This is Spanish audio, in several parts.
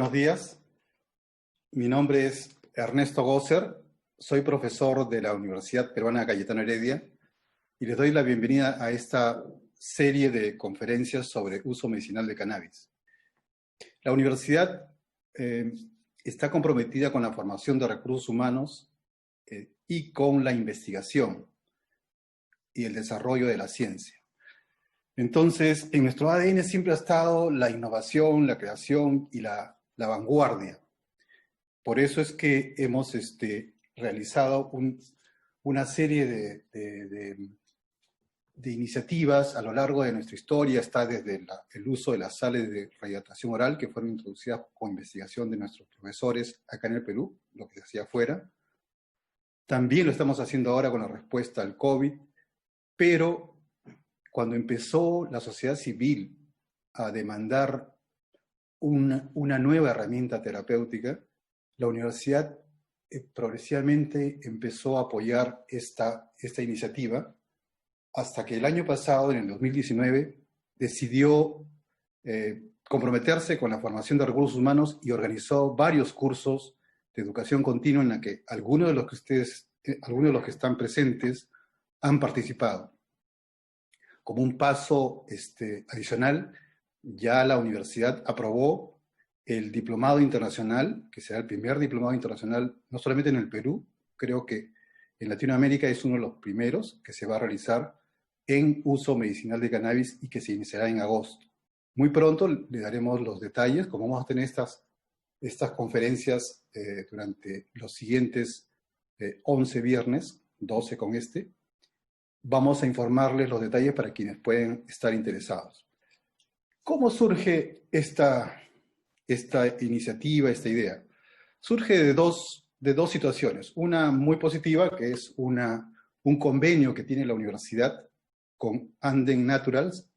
buenos días. Mi nombre es Ernesto Gosser, soy profesor de la Universidad Peruana Cayetano Heredia y les doy la bienvenida a esta serie de conferencias sobre uso medicinal de cannabis. La universidad está comprometida con la formación de recursos humanos y con la investigación y el desarrollo de la ciencia. Entonces, en nuestro ADN siempre ha estado la innovación, la creación y la vanguardia. Por eso es que hemos realizado una serie de iniciativas a lo largo de nuestra historia. Está desde el uso de las sales de rehidratación oral, que fueron introducidas con investigación de nuestros profesores acá en el Perú, lo que se hacía afuera. También lo estamos haciendo ahora con la respuesta al COVID, pero cuando empezó la sociedad civil a demandar una nueva herramienta terapéutica, la universidad progresivamente empezó a apoyar esta iniciativa, hasta que el año pasado, en el 2019, decidió comprometerse con la formación de recursos humanos y organizó varios cursos de educación continua en la que algunos de los que están presentes han participado. Como un paso adicional, ya la universidad aprobó el diplomado internacional, que será el primer diplomado internacional, no solamente en el Perú, creo que en Latinoamérica es uno de los primeros que se va a realizar en uso medicinal de cannabis y que se iniciará en agosto. Muy pronto le daremos los detalles, como vamos a tener estas conferencias durante los siguientes 11 viernes, 12 con vamos a informarles los detalles para quienes pueden estar interesados. ¿Cómo surge esta iniciativa, esta idea? Surge de dos situaciones. Una muy positiva, que es un convenio que tiene la universidad con Anden Naturals,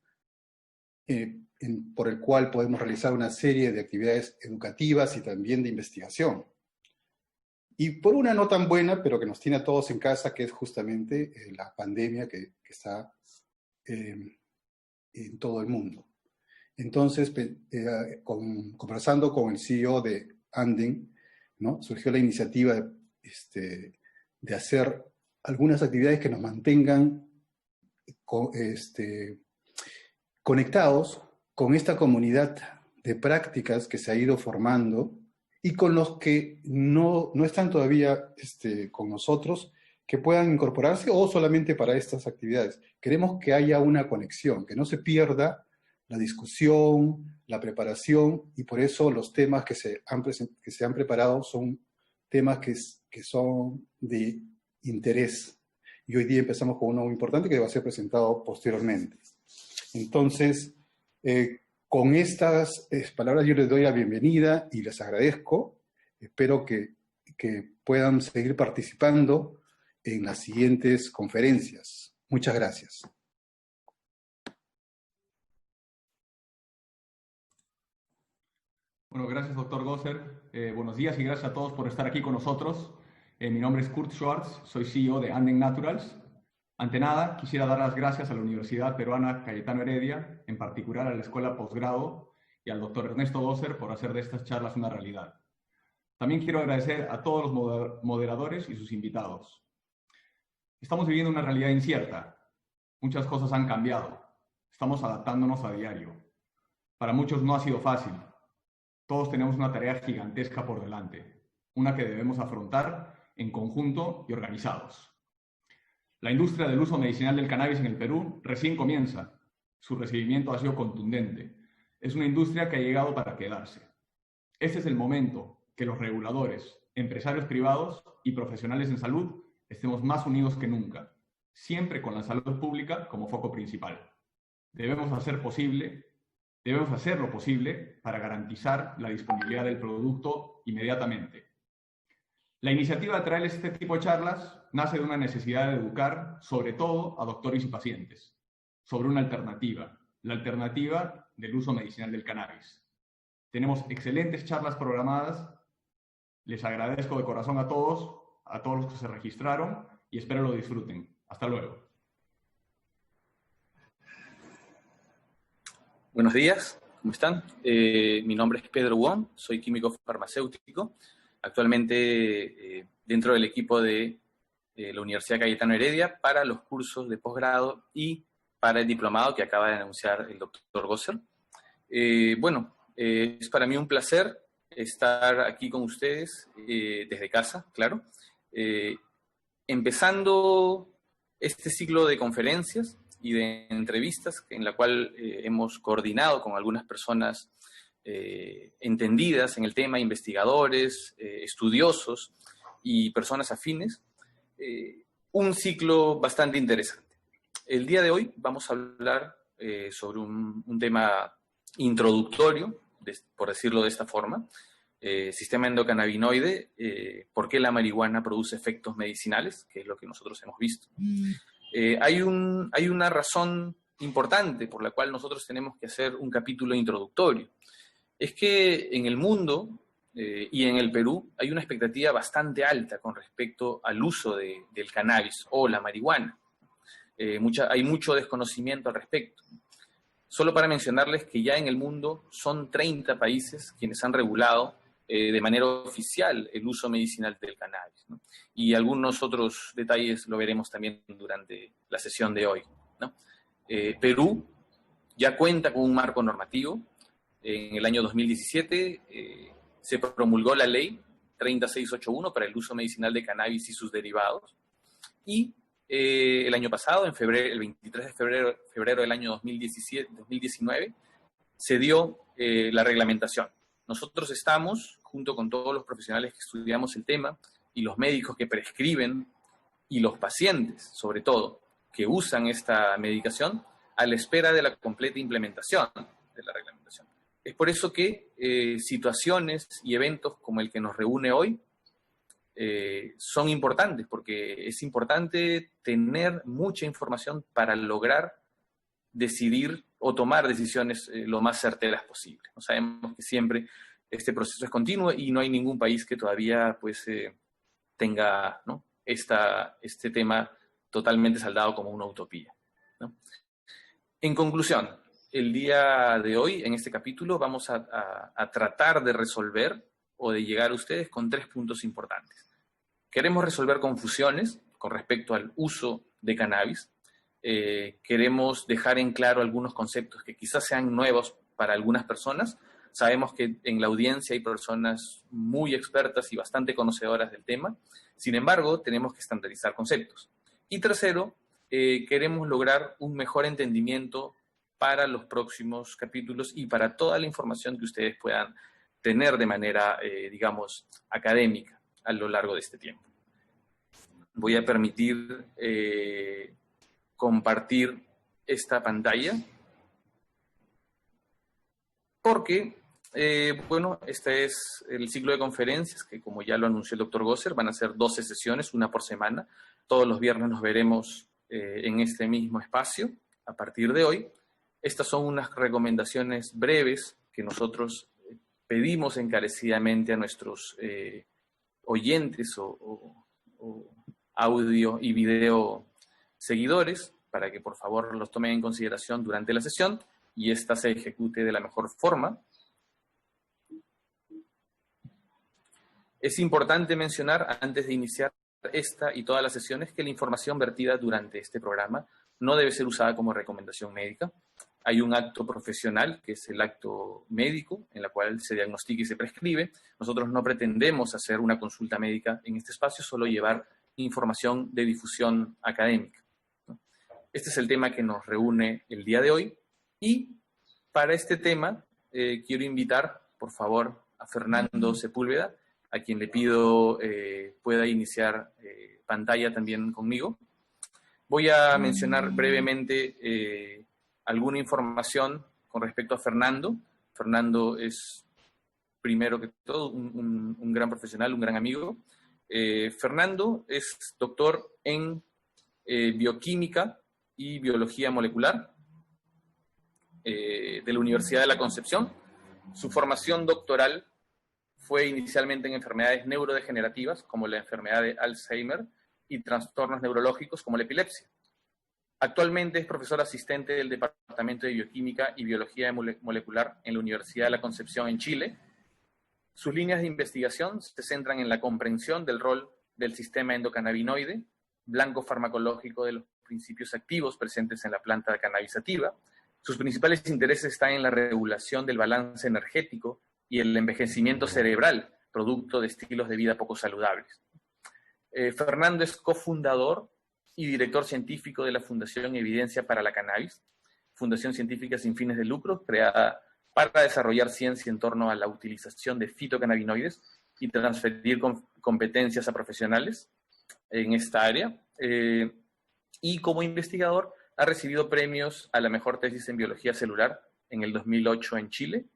por el cual podemos realizar una serie de actividades educativas y también de investigación. Y por una no tan buena, pero que nos tiene a todos en casa, que es justamente la pandemia que está en todo el mundo. Entonces, conversando con el CEO de Anden, ¿no? Surgió la iniciativa de hacer algunas actividades que nos mantengan conectados con esta comunidad de prácticas que se ha ido formando y con los que no están todavía con nosotros, que puedan incorporarse o solamente para estas actividades. Queremos que haya una conexión, que no se pierda la discusión, la preparación, y por eso los temas que se han preparado son temas que son de interés. Y hoy día empezamos con uno muy importante que va a ser presentado posteriormente. Entonces, con estas palabras yo les doy la bienvenida y les agradezco. Espero que puedan seguir participando en las siguientes conferencias. Muchas gracias. Bueno, gracias, doctor Gosser. Buenos días y gracias a todos por estar aquí con nosotros. Mi nombre es Kurt Schwartz, soy CEO de Anden Naturals. Ante nada, quisiera dar las gracias a la Universidad Peruana Cayetano Heredia, en particular a la Escuela Postgrado y al doctor Ernesto Gosser por hacer de estas charlas una realidad. También quiero agradecer a todos los moderadores y sus invitados. Estamos viviendo una realidad incierta. Muchas cosas han cambiado. Estamos adaptándonos a diario. Para muchos no ha sido fácil. Todos tenemos una tarea gigantesca por delante, una que debemos afrontar en conjunto y organizados. La industria del uso medicinal del cannabis en el Perú recién comienza. Su recibimiento ha sido contundente. Es una industria que ha llegado para quedarse. Este es el momento que los reguladores, empresarios privados y profesionales en salud estemos más unidos que nunca, siempre con la salud pública como foco principal. Debemos hacer lo posible para garantizar la disponibilidad del producto inmediatamente. La iniciativa de traer este tipo de charlas nace de una necesidad de educar, sobre todo a doctores y pacientes, sobre una alternativa, la alternativa del uso medicinal del cannabis. Tenemos excelentes charlas programadas. Les agradezco de corazón a todos los que se registraron y espero lo disfruten. Hasta luego. Buenos días. ¿Cómo están? Mi nombre es Pedro Wong, soy químico farmacéutico. Actualmente dentro del equipo de la Universidad Cayetano Heredia para los cursos de posgrado y para el diplomado que acaba de anunciar el doctor Gosser. Es para mí un placer estar aquí con ustedes desde casa, claro, empezando este ciclo de conferencias y de entrevistas en la cual hemos coordinado con algunas personas entendidas en el tema, investigadores, estudiosos y personas afines, un ciclo bastante interesante. El día de hoy vamos a hablar sobre un tema introductorio, por decirlo de esta forma, sistema endocannabinoide, por qué la marihuana produce efectos medicinales, que es lo que nosotros hemos visto. Hay una razón importante por la cual nosotros tenemos que hacer un capítulo introductorio. Es que en el mundo y en el Perú hay una expectativa bastante alta con respecto al uso del cannabis o la marihuana. Hay mucho desconocimiento al respecto. Solo para mencionarles que ya en el mundo son 30 países quienes han regulado de manera oficial el uso medicinal del cannabis, ¿no? Y algunos otros detalles lo veremos también durante la sesión de hoy, ¿no? Perú ya cuenta con un marco normativo. En el año 2017 se promulgó la ley 30681 para el uso medicinal de cannabis y sus derivados. Y el año pasado, el 23 de febrero del año 2019, se dio la reglamentación. Nosotros estamos, junto con todos los profesionales que estudiamos el tema, y los médicos que prescriben, y los pacientes, sobre todo, que usan esta medicación, a la espera de la completa implementación de la reglamentación. Es por eso que situaciones y eventos como el que nos reúne hoy son importantes, porque es importante tener mucha información para lograr decidir o tomar decisiones lo más certeras posible. No sabemos que siempre este proceso es continuo y no hay ningún país que todavía tenga, ¿no?, este tema totalmente saldado como una utopía, ¿no? En conclusión, el día de hoy, en este capítulo, vamos a tratar de resolver o de llegar a ustedes con 3 puntos importantes. Queremos resolver confusiones con respecto al uso de cannabis. Queremos dejar en claro algunos conceptos que quizás sean nuevos para algunas personas. Sabemos que en la audiencia hay personas muy expertas y bastante conocedoras del tema. Sin embargo, tenemos que estandarizar conceptos. Y tercero, queremos lograr un mejor entendimiento para los próximos capítulos y para toda la información que ustedes puedan tener de manera, académica a lo largo de este tiempo. Voy a permitir compartir esta pantalla porque, este es el ciclo de conferencias que, como ya lo anunció el doctor Gosser, van a ser 12 sesiones, una por semana. Todos los viernes nos veremos en este mismo espacio a partir de hoy. Estas son unas recomendaciones breves que nosotros pedimos encarecidamente a nuestros oyentes o audio y video seguidores para que por favor los tomen en consideración durante la sesión y esta se ejecute de la mejor forma. Es importante mencionar, antes de iniciar esta y todas las sesiones, que la información vertida durante este programa no debe ser usada como recomendación médica. Hay un acto profesional, que es el acto médico, en la cual se diagnostica y se prescribe. Nosotros no pretendemos hacer una consulta médica en este espacio, solo llevar información de difusión académica. Este es el tema que nos reúne el día de hoy. Y para este tema quiero invitar, por favor, a Fernando Sepúlveda, a quien le pido pueda iniciar pantalla también conmigo. Voy a mencionar brevemente alguna información con respecto a Fernando. Fernando es, primero que todo, un gran profesional, un gran amigo. Fernando es doctor en bioquímica y biología molecular de la Universidad de la Concepción. Su formación doctoral fue inicialmente en enfermedades neurodegenerativas, como la enfermedad de Alzheimer, y trastornos neurológicos, como la epilepsia. Actualmente es profesor asistente del Departamento de Bioquímica y Biología Molecular en la Universidad de la Concepción en Chile. Sus líneas de investigación se centran en la comprensión del rol del sistema endocannabinoide, blanco farmacológico de los principios activos presentes en la planta de cannabis sativa. Sus principales intereses están en la regulación del balance energético y el envejecimiento cerebral, producto de estilos de vida poco saludables. Fernando es cofundador y director científico de la Fundación Evidencia para la Cannabis, fundación científica sin fines de lucro, creada para desarrollar ciencia en torno a la utilización de fitocannabinoides y transferir competencias a profesionales en esta área. Y como investigador ha recibido premios a la mejor tesis en biología celular en el 2008 en Chile.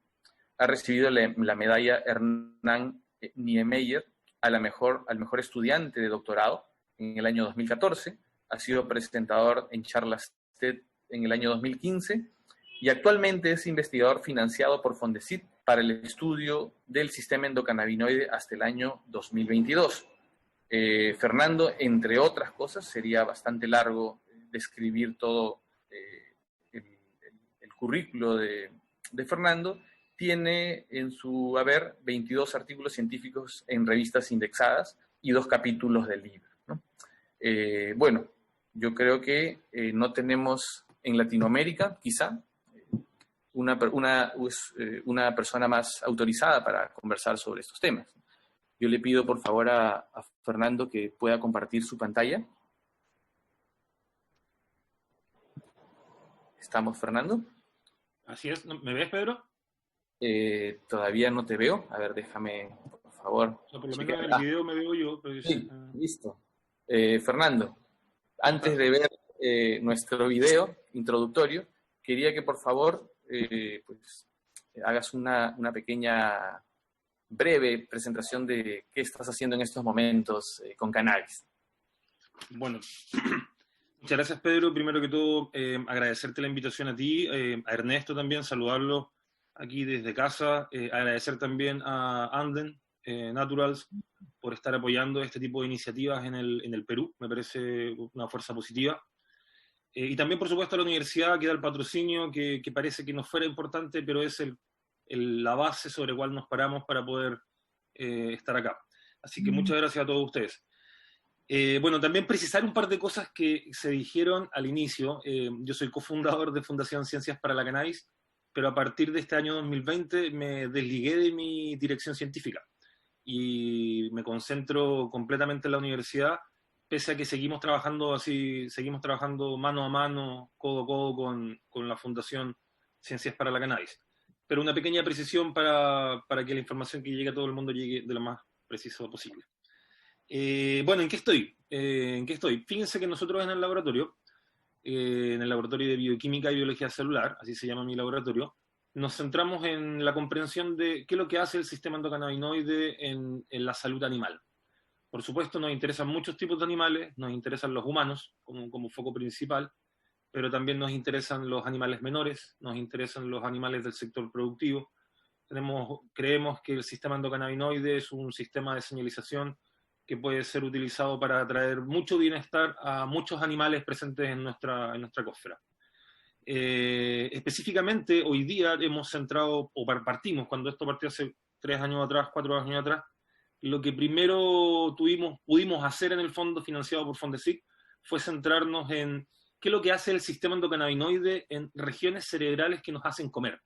Ha recibido la medalla Hernán Niemeyer al mejor estudiante de doctorado en el año 2014. Ha sido presentador en charlas TED en el año 2015 y actualmente es investigador financiado por Fondesit para el estudio del sistema endocannabinoide hasta el año 2022. Fernando, entre otras cosas, sería bastante largo describir todo el currículo de Fernando. Tiene en su haber 22 artículos científicos en revistas indexadas y 2 capítulos del libro, ¿no? Bueno, yo creo que no tenemos en Latinoamérica, quizá, una persona más autorizada para conversar sobre estos temas. Yo le pido, por favor, a Fernando que pueda compartir su pantalla. ¿Estamos, Fernando? Así es. ¿Me ves, Pedro? Todavía no te veo. A ver, déjame, por favor. O sea, por lo menos en el video me veo yo. Pero sí, listo. Fernando, antes de ver nuestro video introductorio, quería que por favor pues, hagas una pequeña, breve presentación de qué estás haciendo en estos momentos con cannabis. Bueno, muchas gracias, Pedro. Primero que todo, agradecerte la invitación a ti, a Ernesto también, saludarlo aquí desde casa, agradecer también a Anden Naturals por estar apoyando este tipo de iniciativas en el Perú, me parece una fuerza positiva. Y también, por supuesto, a la universidad que da el patrocinio, que parece que nos fuera importante, pero es la base sobre la cual nos paramos para poder estar acá. Así que muchas gracias a todos ustedes. Bueno, también precisar un par de cosas que se dijeron al inicio. Yo soy cofundador de Fundación Ciencias para la Cannabis, pero a partir de este año 2020 me desligué de mi dirección científica y me concentro completamente en la universidad, pese a que seguimos trabajando mano a mano, codo a codo con la Fundación Ciencias para la Cannabis. Pero una pequeña precisión para que la información que llegue a todo el mundo llegue de lo más preciso posible. Bueno, ¿en qué estoy? Fíjense que nosotros en el laboratorio de Bioquímica y Biología Celular, así se llama mi laboratorio, nos centramos en la comprensión de qué es lo que hace el sistema endocannabinoide en la salud animal. Por supuesto, nos interesan muchos tipos de animales, nos interesan los humanos como foco principal, pero también nos interesan los animales menores, nos interesan los animales del sector productivo. Creemos que el sistema endocannabinoide es un sistema de señalización que puede ser utilizado para traer mucho bienestar a muchos animales presentes en nuestra ecosfera. Específicamente, hoy día hemos centrado, o partimos, cuando esto partió hace 3 años atrás, 4 años atrás, lo que primero pudimos hacer en el fondo financiado por Fondesit fue centrarnos en qué es lo que hace el sistema endocannabinoide en regiones cerebrales que nos hacen comer.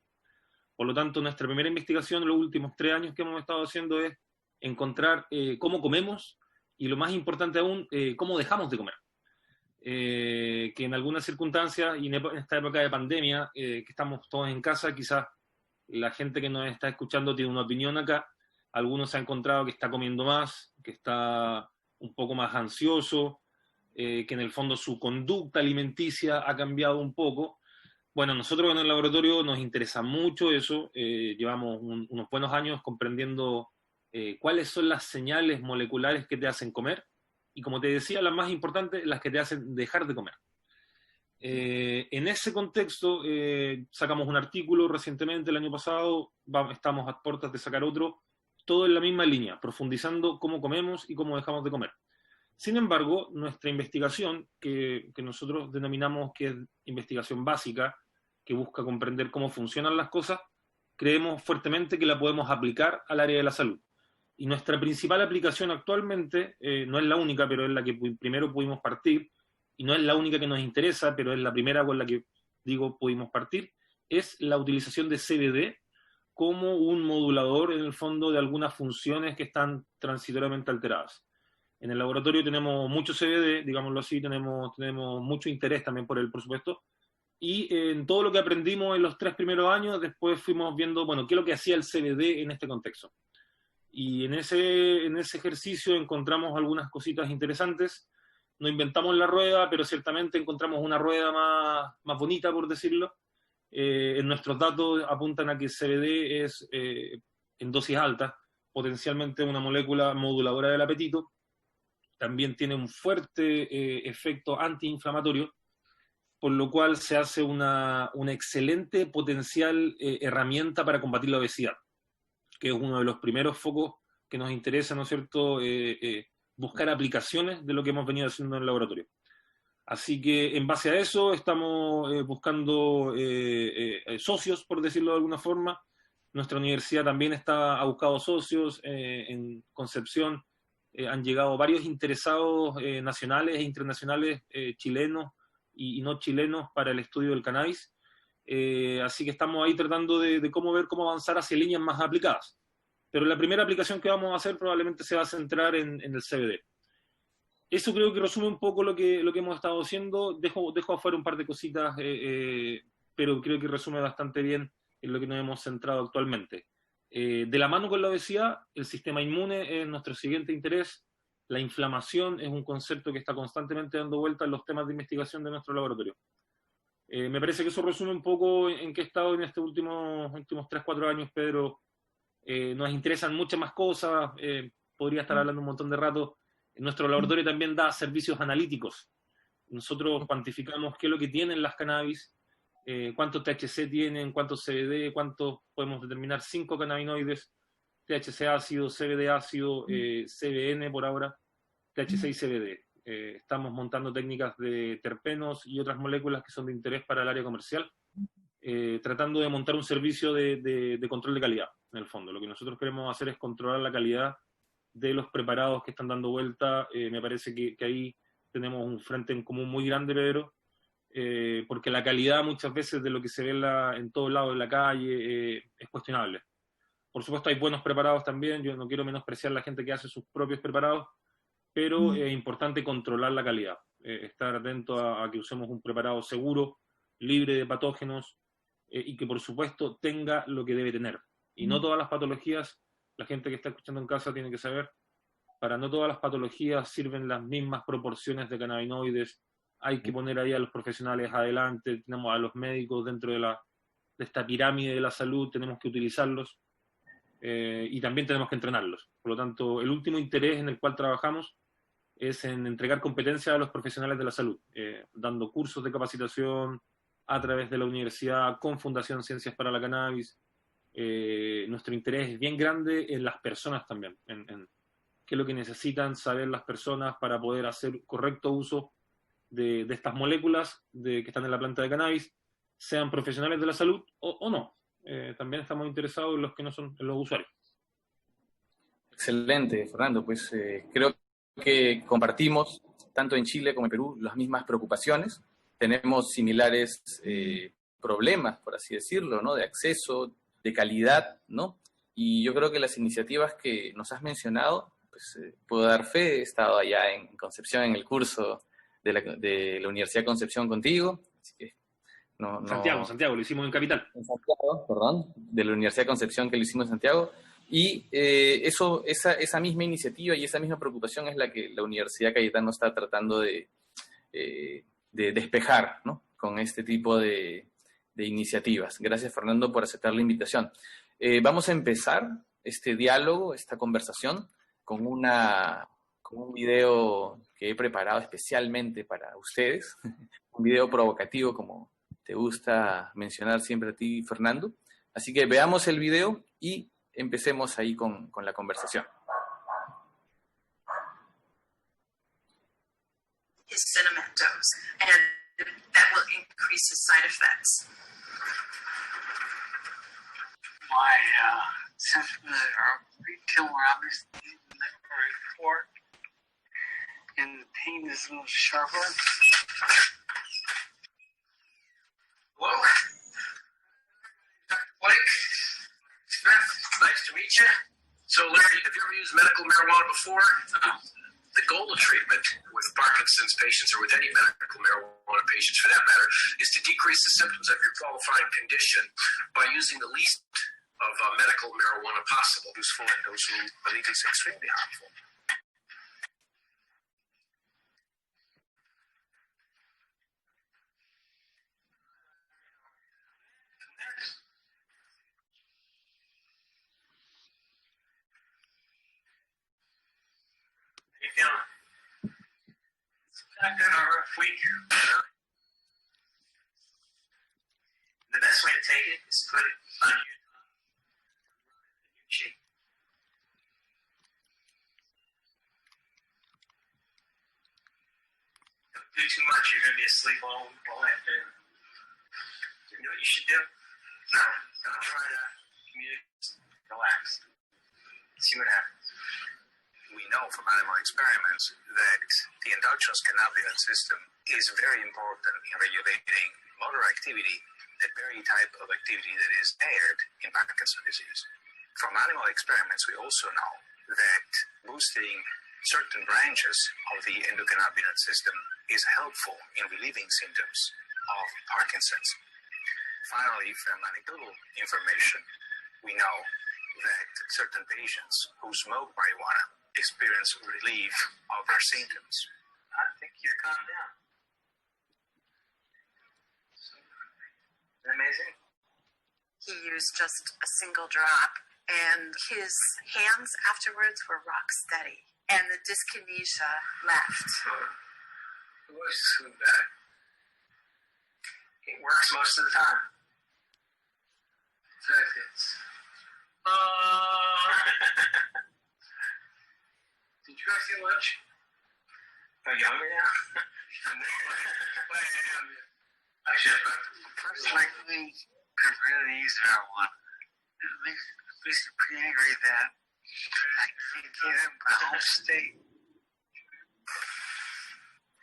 Por lo tanto, nuestra primera investigación en los últimos 3 años que hemos estado haciendo es encontrar cómo comemos y, lo más importante aún, cómo dejamos de comer. Que en algunas circunstancias, y en esta época de pandemia, que estamos todos en casa, quizás la gente que nos está escuchando tiene una opinión acá. Algunos se han encontrado que está comiendo más, que está un poco más ansioso, que en el fondo su conducta alimenticia ha cambiado un poco. Bueno, nosotros en el laboratorio nos interesa mucho eso. Llevamos unos buenos años comprendiendo cuáles son las señales moleculares que te hacen comer, y como te decía, las más importantes, las que te hacen dejar de comer. En ese contexto, sacamos un artículo recientemente, el año pasado, estamos a puertas de sacar otro, todo en la misma línea, profundizando cómo comemos y cómo dejamos de comer. Sin embargo, nuestra investigación, que nosotros denominamos que es investigación básica, que busca comprender cómo funcionan las cosas, creemos fuertemente que la podemos aplicar al área de la salud. Y nuestra principal aplicación actualmente, no es la única, pero es la que primero pudimos partir, y no es la única que nos interesa, pero es la primera con la que, digo, pudimos partir, es la utilización de CBD como un modulador, en el fondo, de algunas funciones que están transitoriamente alteradas. En el laboratorio tenemos mucho CBD, digámoslo así, tenemos mucho interés también por él, por supuesto, y en todo lo que aprendimos en los 3 primeros años, después fuimos viendo, bueno, qué es lo que hacía el CBD en este contexto. Y en ese ejercicio encontramos algunas cositas interesantes. No inventamos la rueda, pero ciertamente encontramos una rueda más bonita, por decirlo. En nuestros datos apuntan a que el CBD es, en dosis altas, potencialmente una molécula moduladora del apetito. También tiene un fuerte efecto antiinflamatorio, por lo cual se hace una excelente potencial herramienta para combatir la obesidad, que es uno de los primeros focos que nos interesa, ¿no es cierto?, buscar aplicaciones de lo que hemos venido haciendo en el laboratorio. Así que en base a eso estamos buscando socios, por decirlo de alguna forma. Nuestra universidad también ha buscado socios. En Concepción han llegado varios interesados nacionales e internacionales, chilenos y no chilenos, para el estudio del cannabis. Así que estamos ahí tratando de ver cómo avanzar hacia líneas más aplicadas. Pero la primera aplicación que vamos a hacer probablemente se va a centrar en el CBD. Eso creo que resume un poco lo que hemos estado haciendo. Dejo afuera un par de cositas, pero creo que resume bastante bien en lo que nos hemos centrado actualmente. De la mano con la obesidad, el sistema inmune es nuestro siguiente interés. La inflamación es un concepto que está constantemente dando vuelta en los temas de investigación de nuestro laboratorio. Me parece que eso resume un poco en qué he estado en estos últimos 3-4 años, Pedro. Nos interesan muchas más cosas, podría estar hablando un montón de rato. Nuestro laboratorio también da servicios analíticos. Nosotros cuantificamos qué es lo que tienen las cannabis, cuánto THC tienen, cuánto CBD, cuánto podemos determinar 5 cannabinoides, THC ácido, CBD ácido, CBN por ahora, THC y CBD. Estamos montando técnicas de terpenos y otras moléculas que son de interés para el área comercial, tratando de montar un servicio de control de calidad, en el fondo. Lo que nosotros queremos hacer es controlar la calidad de los preparados que están dando vuelta. Me parece que ahí tenemos un frente en común muy grande, Pedro, porque la calidad muchas veces de lo que se ve en todos lados de la calle es cuestionable. Por supuesto hay buenos preparados también, yo no quiero menospreciar a la gente que hace sus propios preparados, pero es importante controlar la calidad, estar atento a que usemos un preparado seguro, libre de patógenos, y que por supuesto tenga lo que debe tener. Y no todas las patologías, la gente que está escuchando en casa tiene que saber, para no todas las patologías sirven las mismas proporciones de cannabinoides. Hay que poner ahí a los profesionales adelante, tenemos a los médicos dentro de esta pirámide de la salud, tenemos que utilizarlos, y también tenemos que entrenarlos. Por lo tanto, el último interés en el cual trabajamos es en entregar competencias a los profesionales de la salud, dando cursos de capacitación a través de la universidad, con Fundación Ciencias para la Cannabis. Nuestro interés es bien grande en las personas también, en qué es lo que necesitan saber las personas para poder hacer correcto uso de estas moléculas que están en la planta de cannabis, sean profesionales de la salud o no. También estamos interesados en los que no son, en los usuarios. Excelente, Fernando. Pues creo que compartimos, tanto en Chile como en Perú, las mismas preocupaciones. Tenemos similares problemas, por así decirlo, ¿no? De acceso, de calidad, ¿no? Y yo creo que las iniciativas que nos has mencionado, pues puedo dar fe. He estado allá en Concepción en el curso de la Universidad de Concepción contigo, así que Santiago, lo hicimos en Capital. En Santiago, perdón, de la Universidad de Concepción, que lo hicimos en Santiago. Y esa misma iniciativa y esa misma preocupación es la que la Universidad Cayetano está tratando de despejar, ¿no? Con este tipo de iniciativas. Gracias, Fernando, por aceptar la invitación. Vamos a empezar este diálogo, esta conversación, con un video que he preparado especialmente para ustedes, un video provocativo, como te gusta mencionar siempre a ti, Fernando. Así que veamos el video y empecemos ahí con la conversación. his Sinemet dose, and that will increase his side effects. My symptoms are pretty more obvious in the report, and the pain is a little sharper. Hello, Dr. Blake. Smith, nice to meet you. So, Larry, have you ever used medical marijuana before? The goal of treatment with Parkinson's patients, or with any medical marijuana patients for that matter, is to decrease the symptoms of your qualifying condition by using the least of medical marijuana possible, useful and those who believe it's extremely harmful. How you feeling? I've been a rough week. The best way to take it is to put it on your cheek. Don't do too much, you're going to be asleep all afternoon. You know what you should do? Don't try to communicate. Relax. See what happens. We know from animal experiments that the endogenous cannabinoid system is very important in regulating motor activity, the very type of activity that is impaired in Parkinson's disease. From animal experiments, we also know that boosting certain branches of the endocannabinoid system is helpful in relieving symptoms of Parkinson's. Finally, from anecdotal information, we know that certain patients who smoke marijuana experience relief of their symptoms. I think you're calmed down. Isn't that amazing? He used just a single drop, and his hands afterwards were rock steady, and the dyskinesia left. It was too bad. It works most of the time. It's Did you guys eat lunch? Are you hungry now? I should have gone. First, like me, could really use marijuana. It makes me pretty angry that I can't get in my home state.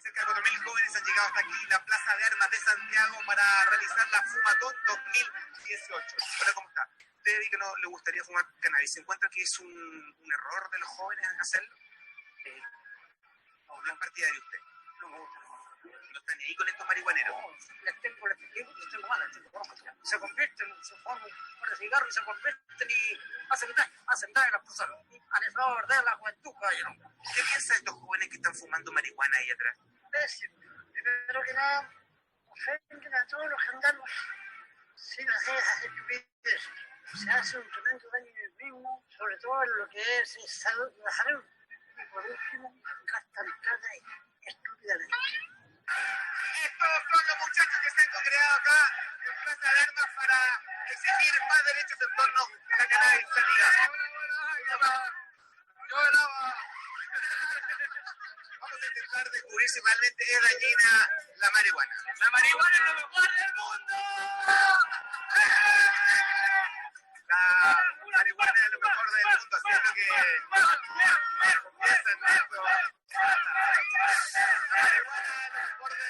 Cerca de 4.000 jóvenes han llegado hasta aquí, la Plaza de Armas de Santiago, para realizar la Fumatón 2018. Hola, ¿cómo está? ¿Usted dice que no le gustaría fumar cannabis? ¿Se encuentra que es un error de los jóvenes hacerlo? ¿O no es partidario usted? No me gusta. ¿No está ni ahí con estos marihuaneros? Les tengo la piquete, les tengo malas, se convierten, se fuman por cigarro y se convierten y hacen daño a las personas. Han estado de la juventud, caballero. ¿Qué piensa de estos jóvenes que están fumando marihuana ahí atrás? Primero que nada, ofenden a todos los gendarmes sin hacer esas estupideces. Se hace un tremendo daño en el mismo, sobre todo en lo que es la salud. Y por último, gastan plata estúpidamente. Estos son los muchachos que se han congregado acá en Plaza de Armas para exigir más derechos en torno a la cannabis sativa. Vamos a intentar descubrir si realmente es dañina la marihuana. ¡La marihuana es lo mejor del mundo! La marihuana es lo mejor del mundo, así es lo que piensan de esto. La marihuana es lo mejor de...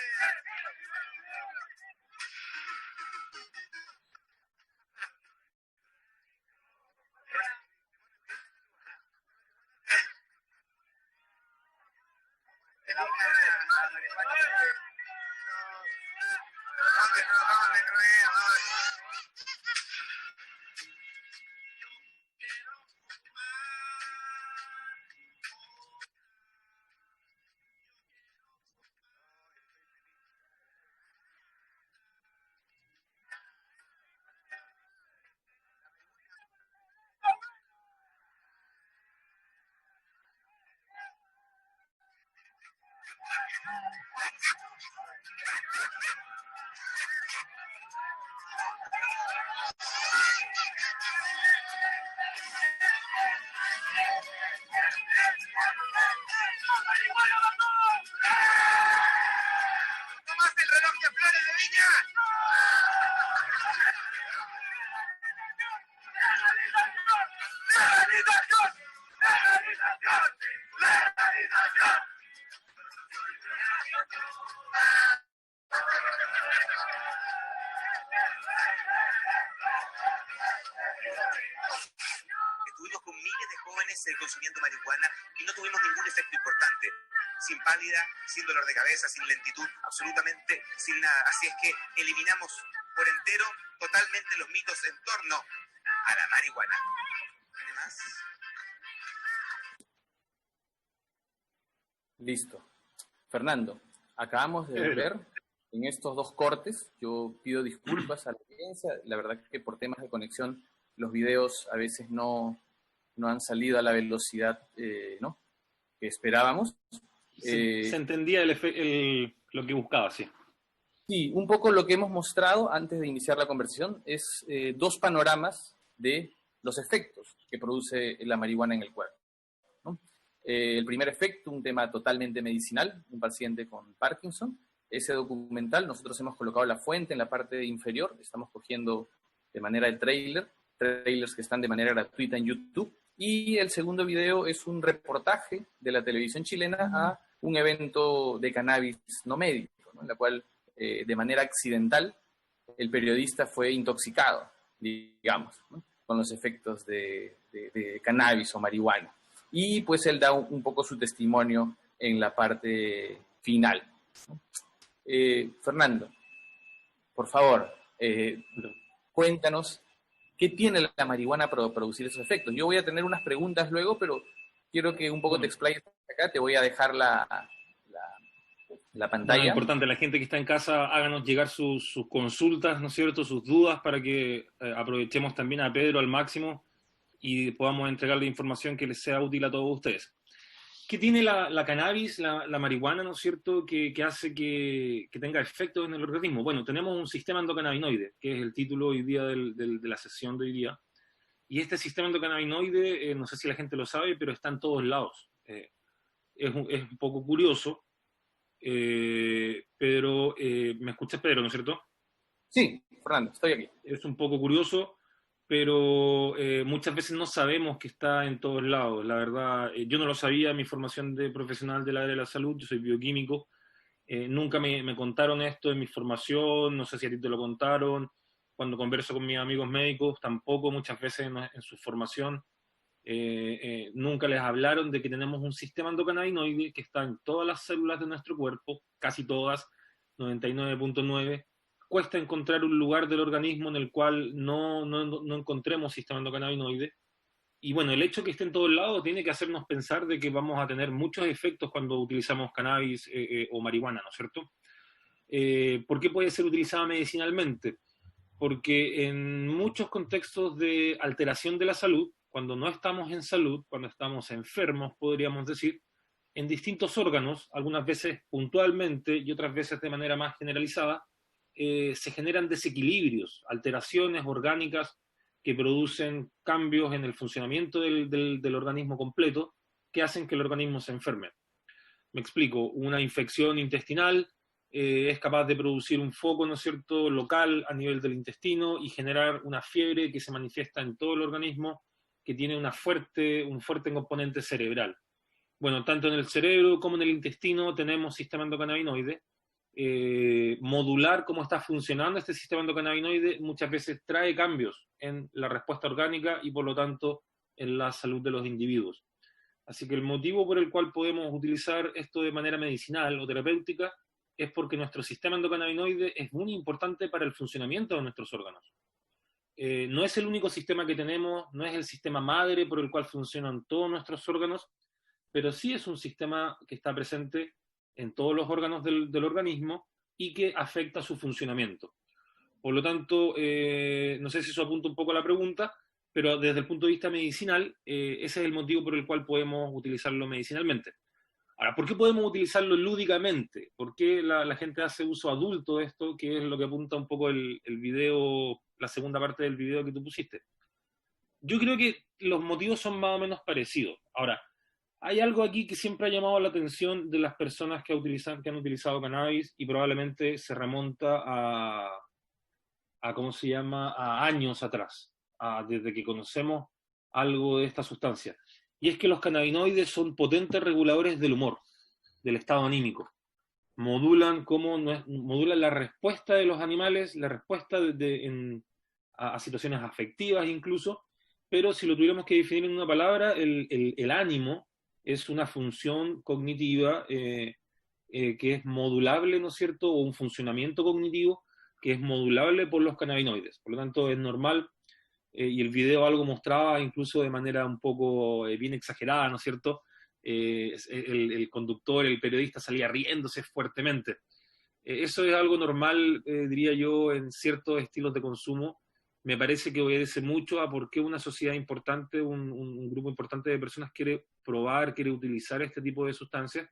¡Legalización! ¡Legalización! ¡Legalización! Estuvimos con miles de jóvenes consumiendo marihuana y no tuvimos ningún efecto importante. Sin pálida, sin dolor de cabeza, sin lentitud, absolutamente sin nada. Así es que eliminamos por entero totalmente los mitos en torno a la marihuana. ¿Tiene más? Listo. Fernando, acabamos de ver en estos dos cortes, yo pido disculpas a la audiencia, la verdad que por temas de conexión los videos a veces no han salido a la velocidad ¿no? que esperábamos. Se entendía lo que buscaba, sí. Sí, un poco lo que hemos mostrado antes de iniciar la conversación es dos panoramas de los efectos que produce la marihuana en el cuerpo, ¿no? El primer efecto, un tema totalmente medicinal, un paciente con Parkinson. Ese documental, nosotros hemos colocado la fuente en la parte inferior, estamos cogiendo de manera de trailers que están de manera gratuita en YouTube. Y el segundo video es un reportaje de la televisión chilena a un evento de cannabis no médico, ¿no? En la cual, de manera accidental, el periodista fue intoxicado, digamos, ¿no? Con los efectos de cannabis o marihuana. Y pues él da un poco su testimonio en la parte final, ¿no? Fernando, por favor, cuéntanos qué tiene la marihuana para producir esos efectos. Yo voy a tener unas preguntas luego, pero quiero que un poco te explayes acá. Te voy a dejar la pantalla. Bueno, importante, la gente que está en casa, háganos llegar sus consultas, ¿no es cierto?, sus dudas, para que aprovechemos también a Pedro al máximo y podamos entregarle información que les sea útil a todos ustedes. ¿Qué tiene la cannabis, la marihuana, ¿no es cierto?, que hace que tenga efectos en el organismo? Bueno, tenemos un sistema endocannabinoide, que es el título hoy día de la sesión de hoy día. Y este sistema endocannabinoide, no sé si la gente lo sabe, pero está en todos lados. Es un poco curioso. Pedro, ¿me escuchas, Pedro, no es cierto? Sí, Fernando, estoy aquí. Es un poco curioso, pero muchas veces no sabemos que está en todos lados. La verdad, yo no lo sabía en mi formación de profesional del área de la salud, yo soy bioquímico, nunca me contaron esto en mi formación, no sé si a ti te lo contaron, cuando converso con mis amigos médicos, tampoco muchas veces en su formación, nunca les hablaron de que tenemos un sistema endocannabinoide que está en todas las células de nuestro cuerpo, casi todas, 99.9%. Cuesta encontrar un lugar del organismo en el cual no encontremos sistema endocannabinoide. Y bueno, el hecho de que esté en todos lados tiene que hacernos pensar de que vamos a tener muchos efectos cuando utilizamos cannabis o marihuana, ¿no es cierto? ¿Por qué puede ser utilizada medicinalmente? Porque en muchos contextos de alteración de la salud, cuando no estamos en salud, cuando estamos enfermos, podríamos decir, en distintos órganos, algunas veces puntualmente y otras veces de manera más generalizada, se generan desequilibrios, alteraciones orgánicas que producen cambios en el funcionamiento del organismo completo que hacen que el organismo se enferme. Me explico, una infección intestinal es capaz de producir un foco, ¿no es cierto?, local a nivel del intestino y generar una fiebre que se manifiesta en todo el organismo, que tiene un fuerte componente cerebral. Bueno, tanto en el cerebro como en el intestino tenemos sistema endocannabinoide. Modular cómo está funcionando este sistema endocannabinoide muchas veces trae cambios en la respuesta orgánica y por lo tanto en la salud de los individuos. Así que el motivo por el cual podemos utilizar esto de manera medicinal o terapéutica es porque nuestro sistema endocannabinoide es muy importante para el funcionamiento de nuestros órganos. No es el único sistema que tenemos, no es el sistema madre por el cual funcionan todos nuestros órganos, pero sí es un sistema que está presente en todos los órganos del organismo y que afecta su funcionamiento. Por lo tanto, no sé si eso apunta un poco a la pregunta, pero desde el punto de vista medicinal, ese es el motivo por el cual podemos utilizarlo medicinalmente. Ahora, ¿por qué podemos utilizarlo lúdicamente? ¿Por qué la gente hace uso adulto de esto, que es lo que apunta un poco el video, la segunda parte del video que tú pusiste? Yo creo que los motivos son más o menos parecidos. Ahora, hay algo aquí que siempre ha llamado la atención de las personas que han utilizado cannabis y probablemente se remonta a ¿cómo se llama?, a años atrás, desde que conocemos algo de esta sustancia. Y es que los cannabinoides son potentes reguladores del humor, del estado anímico. Modulan la respuesta de los animales, la respuesta a situaciones afectivas incluso, pero si lo tuviéramos que definir en una palabra, el ánimo es una función cognitiva que es modulable, ¿no es cierto?, o un funcionamiento cognitivo que es modulable por los cannabinoides. Por lo tanto, es normal, y el video algo mostraba, incluso de manera un poco bien exagerada, ¿no es cierto?, el conductor, el periodista salía riéndose fuertemente. Eso es algo normal, diría yo, en ciertos estilos de consumo. Me parece que obedece mucho a por qué una sociedad importante, un grupo importante de personas quiere probar, quiere utilizar este tipo de sustancias.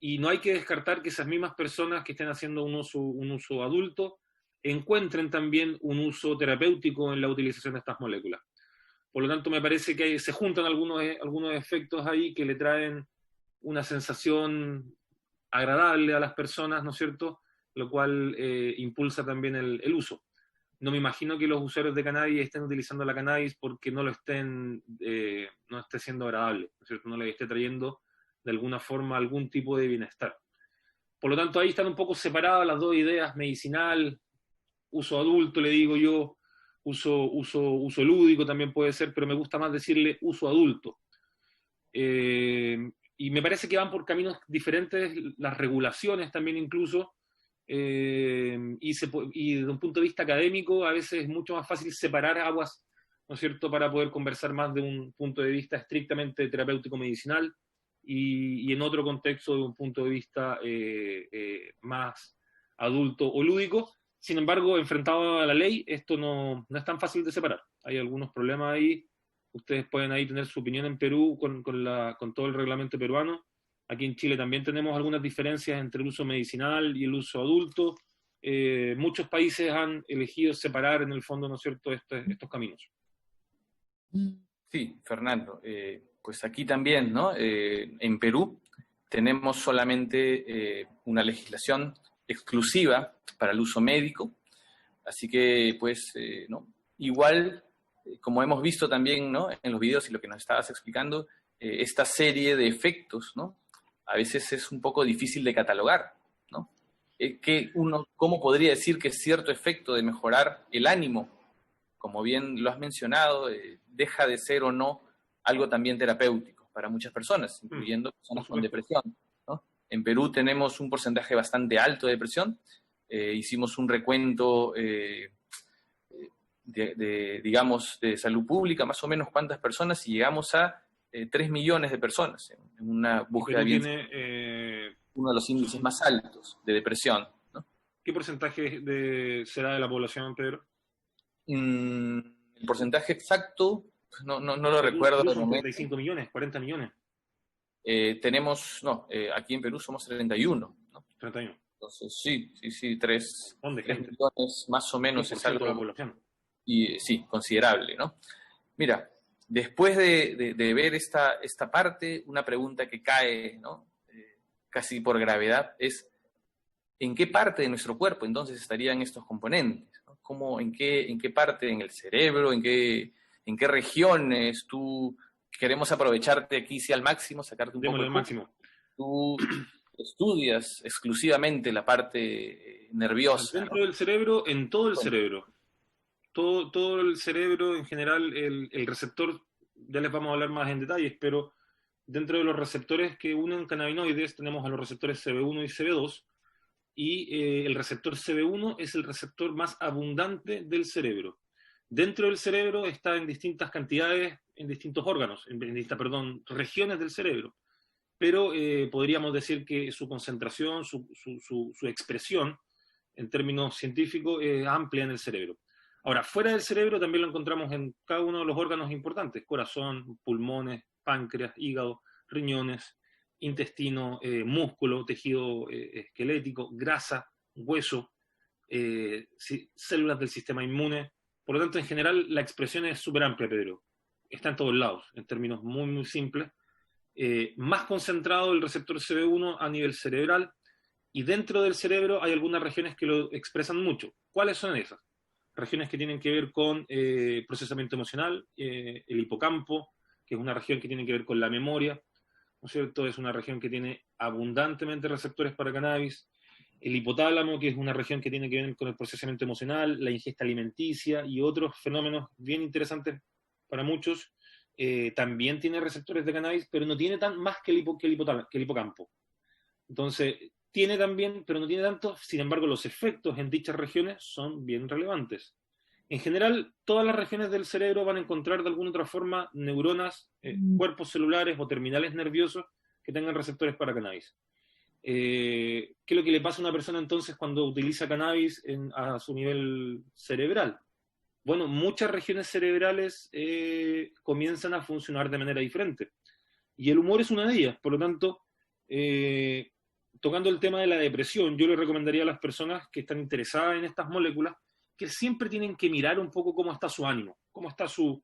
Y no hay que descartar que esas mismas personas que estén haciendo un uso adulto encuentren también un uso terapéutico en la utilización de estas moléculas. Por lo tanto, me parece que se juntan algunos efectos ahí que le traen una sensación agradable a las personas, ¿no es cierto?, lo cual impulsa también el uso. No me imagino que los usuarios de cannabis estén utilizando la cannabis porque no esté siendo agradable, ¿no es cierto?, no les esté trayendo de alguna forma algún tipo de bienestar. Por lo tanto, ahí están un poco separadas las dos ideas, medicinal, uso adulto, le digo yo, uso lúdico también puede ser, pero me gusta más decirle uso adulto. Y me parece que van por caminos diferentes, las regulaciones también incluso, y desde un punto de vista académico a veces es mucho más fácil separar aguas, ¿no es cierto?, para poder conversar más de un punto de vista estrictamente terapéutico medicinal y en otro contexto de un punto de vista más adulto o lúdico. Sin embargo, enfrentado a la ley, esto no es tan fácil de separar. Hay algunos problemas ahí. Ustedes pueden ahí tener su opinión en Perú con todo el reglamento peruano. Aquí en Chile también tenemos algunas diferencias entre el uso medicinal y el uso adulto. Muchos países han elegido separar, en el fondo, ¿no es cierto?, estos caminos. Sí, Fernando. Pues aquí también, ¿no? En Perú tenemos solamente una legislación exclusiva para el uso médico, así que pues ¿no? Igual como hemos visto también, ¿no?, en los videos y lo que nos estabas explicando, esta serie de efectos, ¿no?, a veces es un poco difícil de catalogar, ¿no? ¿Cómo podría decir que cierto efecto de mejorar el ánimo, como bien lo has mencionado, deja de ser o no algo también terapéutico para muchas personas, incluyendo personas con depresión? En Perú tenemos un porcentaje bastante alto de depresión. Hicimos un recuento digamos, de salud pública, más o menos cuántas personas, y llegamos a 3 millones de personas en una búsqueda bien. Uno de los índices más altos de depresión, ¿no? ¿Qué porcentaje será de la población, Pedro? El porcentaje exacto no lo recuerdo. Son 35 millones, 40 millones. Aquí en Perú somos 31, ¿no? 31. Entonces, sí, 3 millones más o menos es algo. De la población. Y sí, considerable, ¿no? Mira, después de ver esta parte, una pregunta que cae, ¿no?, casi por gravedad, es ¿en qué parte de nuestro cuerpo entonces estarían estos componentes? ¿no? ¿En qué parte? ¿En el cerebro? ¿En qué regiones? Tú queremos aprovecharte aquí al máximo, sacarte un poco al máximo. Tú estudias exclusivamente la parte nerviosa. Dentro del cerebro, en todo el cerebro. Todo el cerebro en general, el receptor, ya les vamos a hablar más en detalles, pero dentro de los receptores que unen cannabinoides tenemos a los receptores CB1 y CB2, y el receptor CB1 es el receptor más abundante del cerebro. Dentro del cerebro está en distintas cantidades, en distintos órganos, regiones del cerebro, pero podríamos decir que su concentración, su expresión, en términos científicos, es amplia en el cerebro. Ahora, fuera del cerebro también lo encontramos en cada uno de los órganos importantes: corazón, pulmones, páncreas, hígado, riñones, intestino, músculo, tejido esquelético, grasa, hueso, células del sistema inmune. Por lo tanto, en general, la expresión es súper amplia, Pedro. Está en todos lados, en términos muy, muy simples. Más concentrado el receptor CB1 a nivel cerebral, y dentro del cerebro hay algunas regiones que lo expresan mucho. ¿Cuáles son esas? regiones que tienen que ver con procesamiento emocional, el hipocampo, que es una región que tiene que ver con la memoria, ¿no es cierto? Es una región que tiene abundantemente receptores para cannabis. El hipotálamo, que es una región que tiene que ver con el procesamiento emocional, la ingesta alimenticia y otros fenómenos bien interesantes para muchos, también tiene receptores de cannabis, pero no tiene más que el hipocampo. Entonces, tiene también, pero no tiene tanto, sin embargo, los efectos en dichas regiones son bien relevantes. En general, todas las regiones del cerebro van a encontrar de alguna otra forma neuronas, cuerpos celulares o terminales nerviosos que tengan receptores para cannabis. ¿Qué es lo que le pasa a una persona entonces cuando utiliza cannabis a su nivel cerebral? Bueno, muchas regiones cerebrales comienzan a funcionar de manera diferente. Y el humor es una de ellas. Por lo tanto, tocando el tema de la depresión, yo le recomendaría a las personas que están interesadas en estas moléculas que siempre tienen que mirar un poco cómo está su ánimo, cómo está su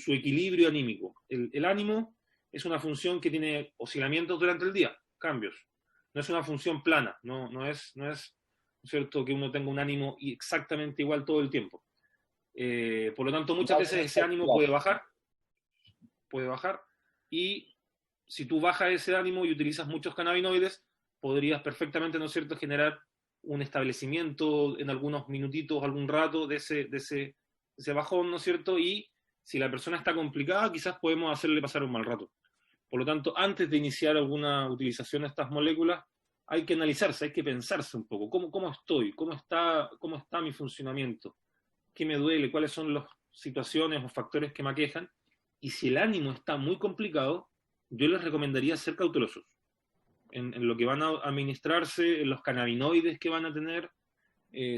equilibrio anímico. El ánimo es una función que tiene oscilamientos durante el día, cambios. No es una función plana, no es cierto que uno tenga un ánimo exactamente igual todo el tiempo. Por lo tanto, muchas veces ese ánimo puede bajar, y si tú bajas ese ánimo y utilizas muchos cannabinoides, podrías perfectamente, ¿no es cierto?, generar un establecimiento en algunos minutitos, algún rato de ese bajón, ¿no es cierto? Y si la persona está complicada, quizás podemos hacerle pasar un mal rato. Por lo tanto, antes de iniciar alguna utilización de estas moléculas, hay que analizarse, hay que pensarse un poco. ¿Cómo estoy? ¿Cómo está mi funcionamiento? ¿Qué me duele? ¿Cuáles son las situaciones o factores que me aquejan? Y si el ánimo está muy complicado, yo les recomendaría ser cautelosos en lo que van a administrarse, en los cannabinoides que van a tener.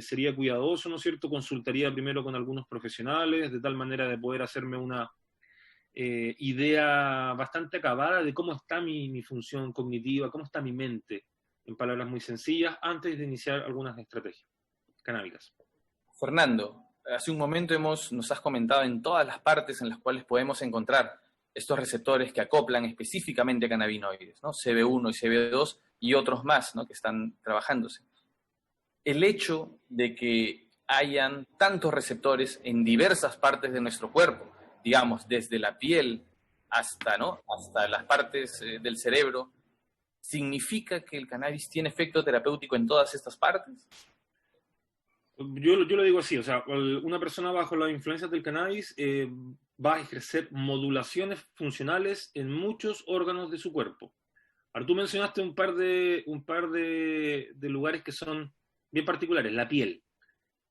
Sería cuidadoso, ¿no es cierto? Consultaría primero con algunos profesionales, de tal manera de poder hacerme una idea bastante acabada de cómo está mi función cognitiva, cómo está mi mente, en palabras muy sencillas, antes de iniciar algunas estrategias canábicas. Fernando, hace un momento nos has comentado en todas las partes en las cuales podemos encontrar estos receptores que acoplan específicamente a cannabinoides, ¿no? CB1 y CB2 y otros más, ¿no?, que están trabajándose. El hecho de que hayan tantos receptores en diversas partes de nuestro cuerpo, digamos, desde la piel hasta las partes del cerebro, ¿significa que el cannabis tiene efecto terapéutico en todas estas partes? Yo lo digo así, o sea, una persona bajo la influencia del cannabis va a ejercer modulaciones funcionales en muchos órganos de su cuerpo. Ahora, tú mencionaste un par de lugares que son bien particulares, la piel.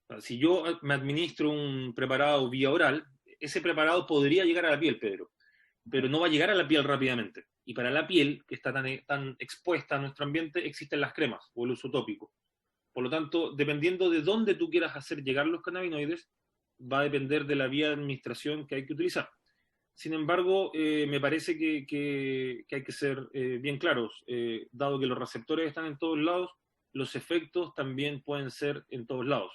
O sea, si yo me administro un preparado vía oral, ese preparado podría llegar a la piel, Pedro, pero no va a llegar a la piel rápidamente. Y para la piel, que está tan expuesta a nuestro ambiente, existen las cremas o el uso tópico. Por lo tanto, dependiendo de dónde tú quieras hacer llegar los cannabinoides, va a depender de la vía de administración que hay que utilizar. Sin embargo, me parece que hay que ser bien claros. Dado que los receptores están en todos lados, los efectos también pueden ser en todos lados.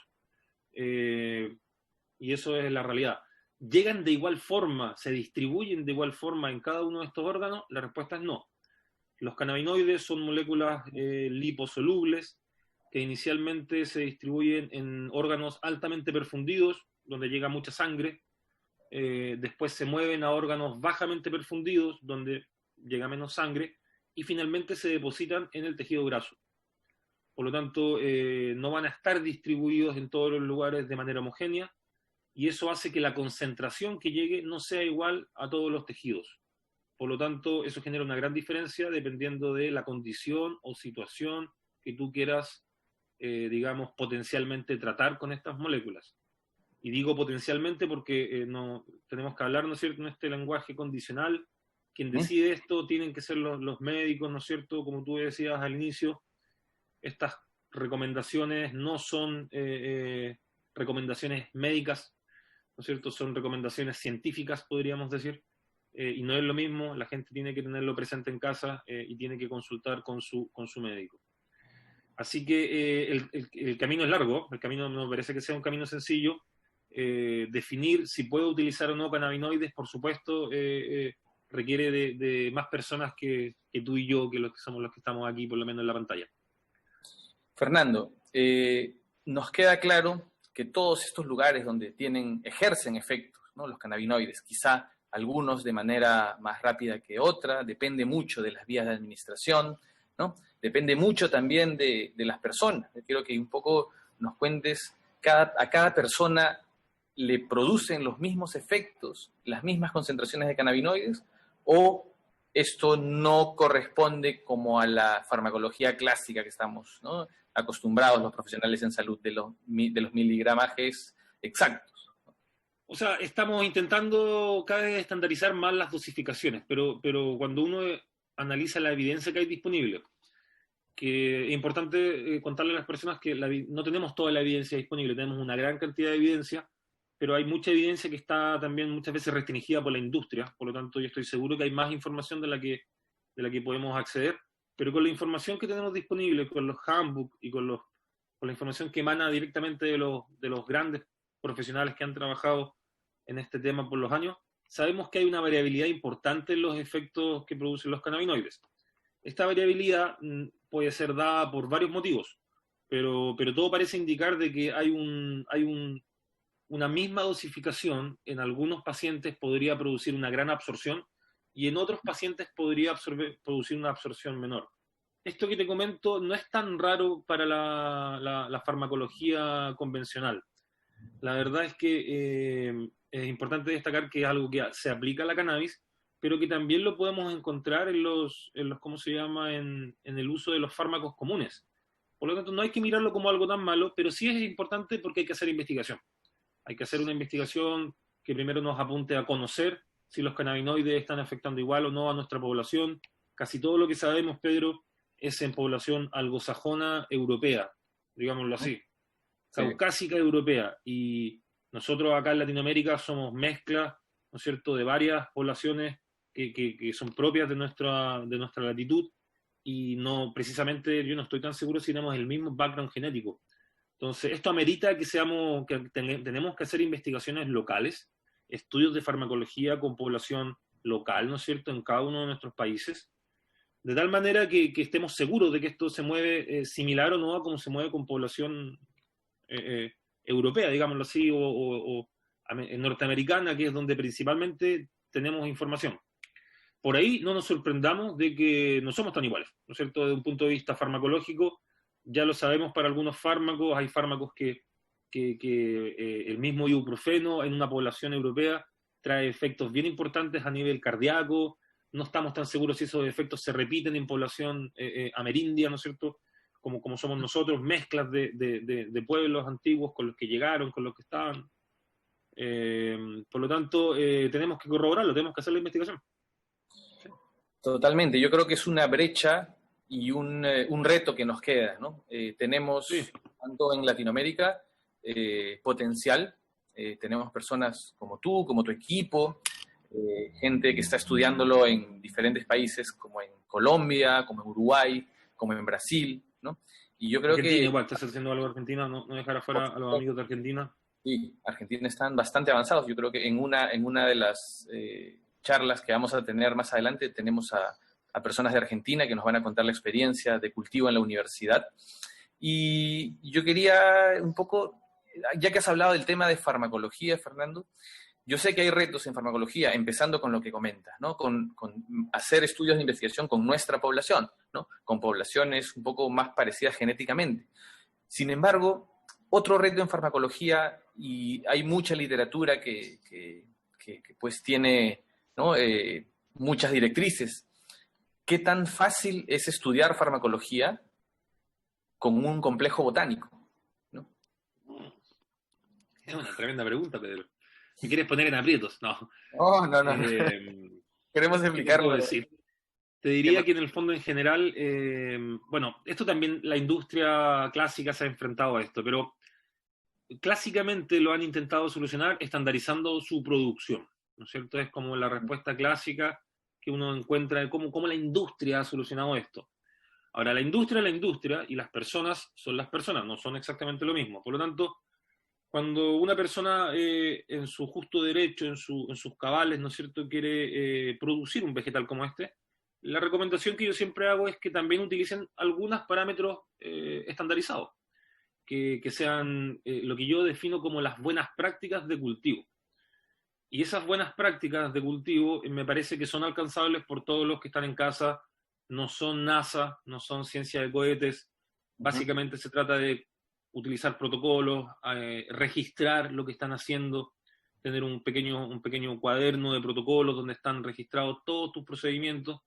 Y eso es la realidad. ¿Llegan de igual forma, se distribuyen de igual forma en cada uno de estos órganos? La respuesta es no. Los cannabinoides son moléculas liposolubles que inicialmente se distribuyen en órganos altamente perfundidos, donde llega mucha sangre. Después se mueven a órganos bajamente perfundidos, donde llega menos sangre, y finalmente se depositan en el tejido graso. Por lo tanto, no van a estar distribuidos en todos los lugares de manera homogénea, y eso hace que la concentración que llegue no sea igual a todos los tejidos. Por lo tanto, eso genera una gran diferencia dependiendo de la condición o situación que tú quieras, digamos, potencialmente tratar con estas moléculas. Y digo potencialmente porque no tenemos que hablar, ¿no es cierto?, en este lenguaje condicional. Quien decide esto tienen que ser los médicos, ¿no es cierto? Como tú decías al inicio, estas recomendaciones no son recomendaciones médicas, ¿no es cierto? Son recomendaciones científicas, podríamos decir, y no es lo mismo. La gente tiene que tenerlo presente en casa y tiene que consultar con su médico. Así que el camino es largo, el camino no parece que sea un camino sencillo. Definir si puedo utilizar o no cannabinoides, por supuesto, requiere de más personas que tú y yo, que somos los que estamos aquí, por lo menos en la pantalla. Fernando, nos queda claro que todos estos lugares donde ejercen efectos, ¿no? Los cannabinoides, quizá algunos de manera más rápida que otra, depende mucho de las vías de administración, ¿no? Depende mucho también de las personas. Yo quiero que un poco nos cuentes, a cada persona le producen los mismos efectos, las mismas concentraciones de cannabinoides, o esto no corresponde como a la farmacología clásica que estamos, ¿no?, acostumbrados los profesionales en salud de los miligramajes exactos. O sea, estamos intentando cada vez estandarizar más las dosificaciones, pero cuando uno analiza la evidencia que hay disponible, que es importante contarle a las personas que no tenemos toda la evidencia disponible, tenemos una gran cantidad de evidencia, pero hay mucha evidencia que está también muchas veces restringida por la industria, por lo tanto yo estoy seguro que hay más información de la que podemos acceder, pero con la información que tenemos disponible, con los handbooks y con la información que emana directamente de los grandes profesionales que han trabajado en este tema por los años, sabemos que hay una variabilidad importante en los efectos que producen los cannabinoides. Esta variabilidad puede ser dada por varios motivos, pero todo parece indicar de que hay una misma dosificación en algunos pacientes podría producir una gran absorción y en otros pacientes podría producir una absorción menor. Esto que te comento no es tan raro para la farmacología convencional. La verdad es que es importante destacar que es algo que se aplica a la cannabis, pero que también lo podemos encontrar en ¿cómo se llama?, en el uso de los fármacos comunes. Por lo tanto, no hay que mirarlo como algo tan malo, pero sí es importante porque hay que hacer investigación. Hay que hacer una investigación que primero nos apunte a conocer si los cannabinoides están afectando igual o no a nuestra población. Casi todo lo que sabemos, Pedro, es en población algosajona europea, digámoslo así, caucásica europea. Y nosotros acá en Latinoamérica somos mezclas, ¿no es cierto?, de varias poblaciones que son propias de nuestra latitud, y no, precisamente yo no estoy tan seguro si tenemos el mismo background genético. Entonces, esto amerita que tenemos que hacer investigaciones locales, estudios de farmacología con población local, ¿no es cierto?, en cada uno de nuestros países, de tal manera que estemos seguros de que esto se mueve similar o no a como se mueve con población europea, digámoslo así, o norteamericana, que es donde principalmente tenemos información. Por ahí no nos sorprendamos de que no somos tan iguales, ¿no es cierto?, desde un punto de vista farmacológico. Ya lo sabemos para algunos fármacos, hay fármacos que el mismo ibuprofeno en una población europea trae efectos bien importantes a nivel cardíaco. No estamos tan seguros si esos efectos se repiten en población amerindia, ¿no es cierto?, como somos nosotros, mezclas de pueblos antiguos con los que llegaron, con los que estaban. Por lo tanto, tenemos que corroborarlo, tenemos que hacer la investigación. Totalmente, yo creo que es una brecha y un reto que nos queda, ¿no? Tenemos, tanto en Latinoamérica, potencial, tenemos personas como tú, como tu equipo, gente que está estudiándolo en diferentes países, como en Colombia, como en Uruguay, como en Brasil, ¿no? Y yo creo Argentina, que... igual, estás haciendo algo Argentina, no dejar afuera a los amigos de Argentina. Sí, Argentina están bastante avanzados. Yo creo que en una de las charlas que vamos a tener más adelante tenemos a personas de Argentina que nos van a contar la experiencia de cultivo en la universidad. Y yo quería un poco, ya que has hablado del tema de farmacología, Fernando, yo sé que hay retos en farmacología, empezando con lo que comentas, ¿no? Con hacer estudios de investigación con nuestra población, ¿no? Con poblaciones un poco más parecidas genéticamente. Sin embargo, otro reto en farmacología, y hay mucha literatura que pues tiene, ¿no?, muchas directrices. ¿Qué tan fácil es estudiar farmacología con un complejo botánico, ¿no? Es una tremenda pregunta, Pedro. ¿Me quieres poner en aprietos? No. No. Queremos explicarlo. Te diría que en el fondo en general, bueno, esto también la industria clásica se ha enfrentado a esto, pero clásicamente lo han intentado solucionar estandarizando su producción, ¿no es cierto? Es como la respuesta clásica que uno encuentra de cómo la industria ha solucionado esto. Ahora, la industria es la industria y las personas son las personas, no son exactamente lo mismo. Por lo tanto, cuando una persona en su justo derecho, en sus cabales, ¿no es cierto?, quiere producir un vegetal como este, la recomendación que yo siempre hago es que también utilicen algunos parámetros estandarizados, que sean lo que yo defino como las buenas prácticas de cultivo. Y esas buenas prácticas de cultivo me parece que son alcanzables por todos los que están en casa, no son NASA, no son ciencia de cohetes, básicamente se trata de utilizar protocolos, registrar lo que están haciendo, tener un pequeño cuaderno de protocolos donde están registrados todos tus procedimientos,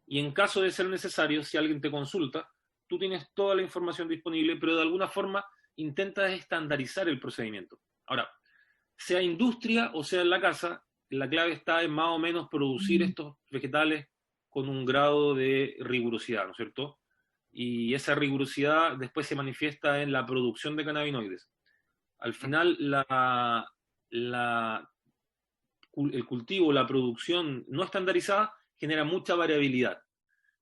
y en caso de ser necesario, si alguien te consulta, tú tienes toda la información disponible, pero de alguna forma intentas estandarizar el procedimiento. Ahora, sea industria o sea en la casa, la clave está en más o menos producir estos vegetales con un grado de rigurosidad, ¿no es cierto? Y esa rigurosidad después se manifiesta en la producción de cannabinoides. Al final, el cultivo, la producción no estandarizada genera mucha variabilidad.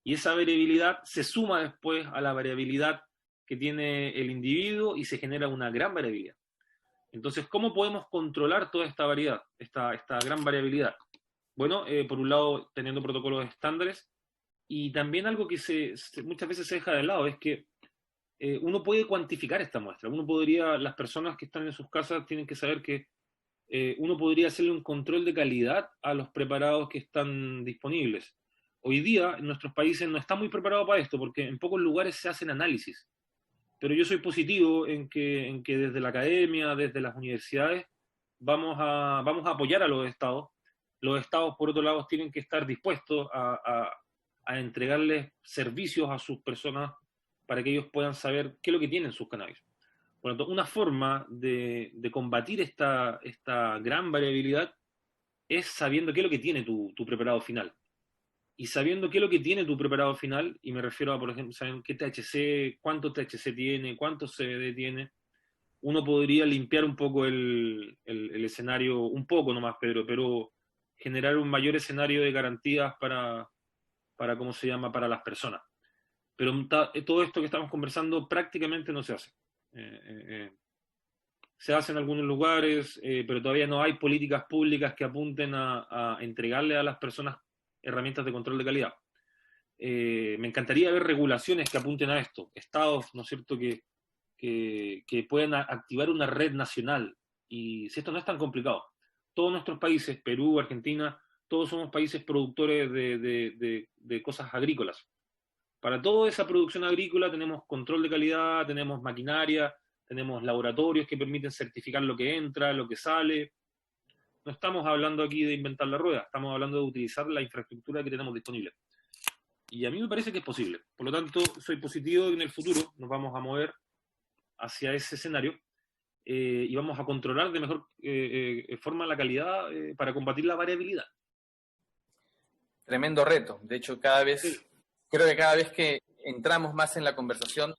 Y esa variabilidad se suma después a la variabilidad que tiene el individuo y se genera una gran variabilidad. Entonces, ¿cómo podemos controlar toda esta variedad, esta gran variabilidad? Bueno, por un lado, teniendo protocolos estándares, y también algo que muchas veces se deja de lado, es que uno puede cuantificar esta muestra. Las personas que están en sus casas tienen que saber que uno podría hacerle un control de calidad a los preparados que están disponibles. Hoy día, en nuestros países no está muy preparado para esto, porque en pocos lugares se hacen análisis. Pero yo soy positivo en que desde la academia, desde las universidades, vamos a apoyar a los estados. Los estados, por otro lado, tienen que estar dispuestos a entregarles servicios a sus personas para que ellos puedan saber qué es lo que tienen sus cannabis. Por lo tanto, una forma de combatir esta gran variabilidad es sabiendo qué es lo que tiene tu preparado final. Y sabiendo qué es lo que tiene tu preparado final, y me refiero a, por ejemplo, saber qué THC, cuánto THC tiene, cuánto CBD tiene, uno podría limpiar un poco el escenario, un poco nomás, Pedro, pero generar un mayor escenario de garantías para ¿cómo se llama?, para las personas. Pero todo esto que estamos conversando prácticamente no se hace. Se hace en algunos lugares, pero todavía no hay políticas públicas que apunten a entregarle a las personas herramientas de control de calidad. Me encantaría ver regulaciones que apunten a esto, estados, ¿no es cierto?, que puedan activar una red nacional. Y si esto no es tan complicado, todos nuestros países, Perú, Argentina, todos somos países productores de cosas agrícolas. Para toda esa producción agrícola tenemos control de calidad, tenemos maquinaria, tenemos laboratorios que permiten certificar lo que entra, lo que sale. No estamos hablando aquí de inventar la rueda, estamos hablando de utilizar la infraestructura que tenemos disponible. Y a mí me parece que es posible. Por lo tanto, soy positivo de que en el futuro nos vamos a mover hacia ese escenario y vamos a controlar de mejor forma la calidad para combatir la variabilidad. Tremendo reto. De hecho, creo que cada vez que entramos más en la conversación,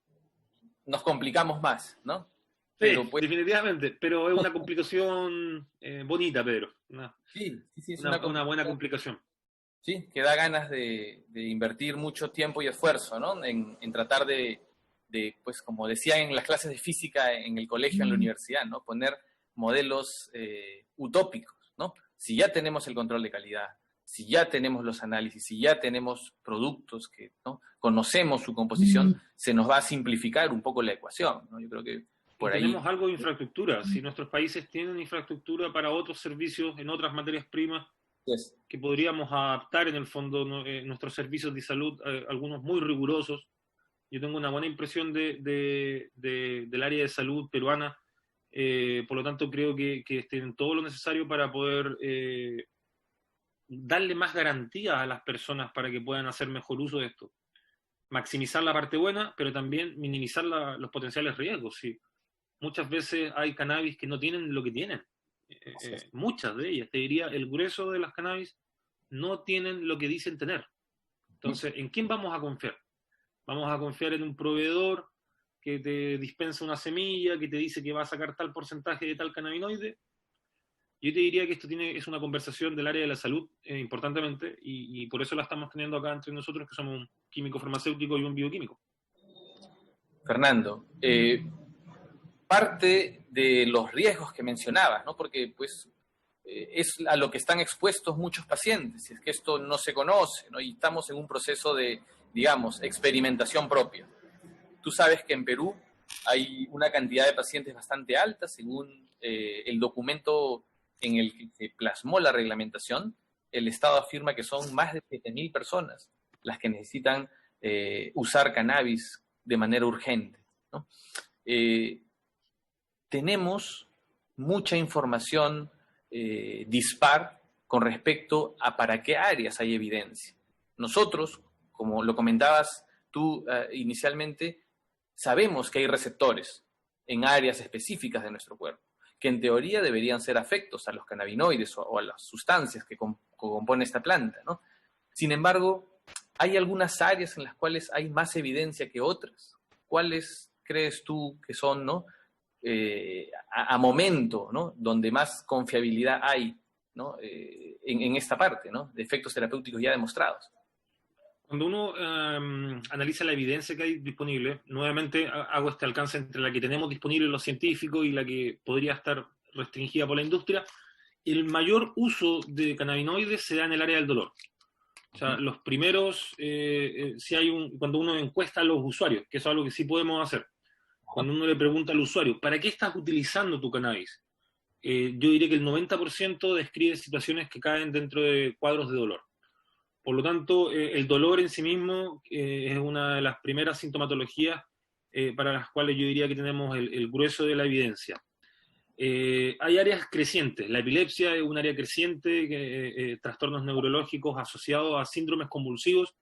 nos complicamos más, ¿no? Sí, definitivamente, pero es una complicación bonita, Pedro. Sí, es una buena complicación. Sí, que da ganas de invertir mucho tiempo y esfuerzo, ¿no? En tratar de, pues como decía en las clases de física en el colegio, en la universidad, ¿no? Poner modelos utópicos, ¿no? Si ya tenemos el control de calidad, si ya tenemos los análisis, si ya tenemos productos que, ¿no?, conocemos su composición, se nos va a simplificar un poco la ecuación, ¿no? Yo creo que por ahí... Tenemos algo de infraestructura. Si nuestros países tienen infraestructura para otros servicios en otras materias primas, que podríamos adaptar en el fondo nuestros servicios de salud, algunos muy rigurosos. Yo tengo una buena impresión del área de salud peruana, por lo tanto creo que tienen todo lo necesario para poder darle más garantía a las personas para que puedan hacer mejor uso de esto. Maximizar la parte buena, pero también minimizar los potenciales riesgos. ¿Sí? Muchas veces hay cannabis que no tienen lo que tienen. Muchas de ellas, te diría, el grueso de las cannabis no tienen lo que dicen tener. Entonces, ¿en quién vamos a confiar? Vamos a confiar en un proveedor que te dispensa una semilla, que te dice que va a sacar tal porcentaje de tal cannabinoide. Yo te diría que esto es una conversación del área de la salud, importantemente, y por eso la estamos teniendo acá entre nosotros, que somos un químico farmacéutico y un bioquímico. Fernando, parte de los riesgos que mencionabas, ¿no? Porque pues es a lo que están expuestos muchos pacientes, es que esto no se conoce, ¿no? Y estamos en un proceso de, digamos, experimentación propia. Tú sabes que en Perú hay una cantidad de pacientes bastante alta, según el documento en el que se plasmó la reglamentación. El Estado afirma que son más de 7.000 personas las que necesitan usar cannabis de manera urgente, ¿no? Tenemos mucha información dispar con respecto a para qué áreas hay evidencia. Nosotros, como lo comentabas tú inicialmente, sabemos que hay receptores en áreas específicas de nuestro cuerpo, que en teoría deberían ser afectos a los cannabinoides o a las sustancias que compone esta planta, ¿no? Sin embargo, hay algunas áreas en las cuales hay más evidencia que otras. ¿Cuáles crees tú que son, ¿no? A momento, ¿no? Donde más confiabilidad hay, ¿no? En esta parte, ¿no? De efectos terapéuticos ya demostrados. Cuando uno analiza la evidencia que hay disponible, nuevamente hago este alcance entre la que tenemos disponible los científicos y la que podría estar restringida por la industria. El mayor uso de cannabinoides se da en el área del dolor. O sea, los primeros, cuando uno encuesta a los usuarios, que eso es algo que sí podemos hacer, cuando uno le pregunta al usuario, ¿para qué estás utilizando tu cannabis? Yo diría que el 90% describe situaciones que caen dentro de cuadros de dolor. Por lo tanto, el dolor en sí mismo es una de las primeras sintomatologías para las cuales yo diría que tenemos el grueso de la evidencia. Hay áreas crecientes. La epilepsia es un área creciente, trastornos neurológicos asociados a síndromes convulsivos.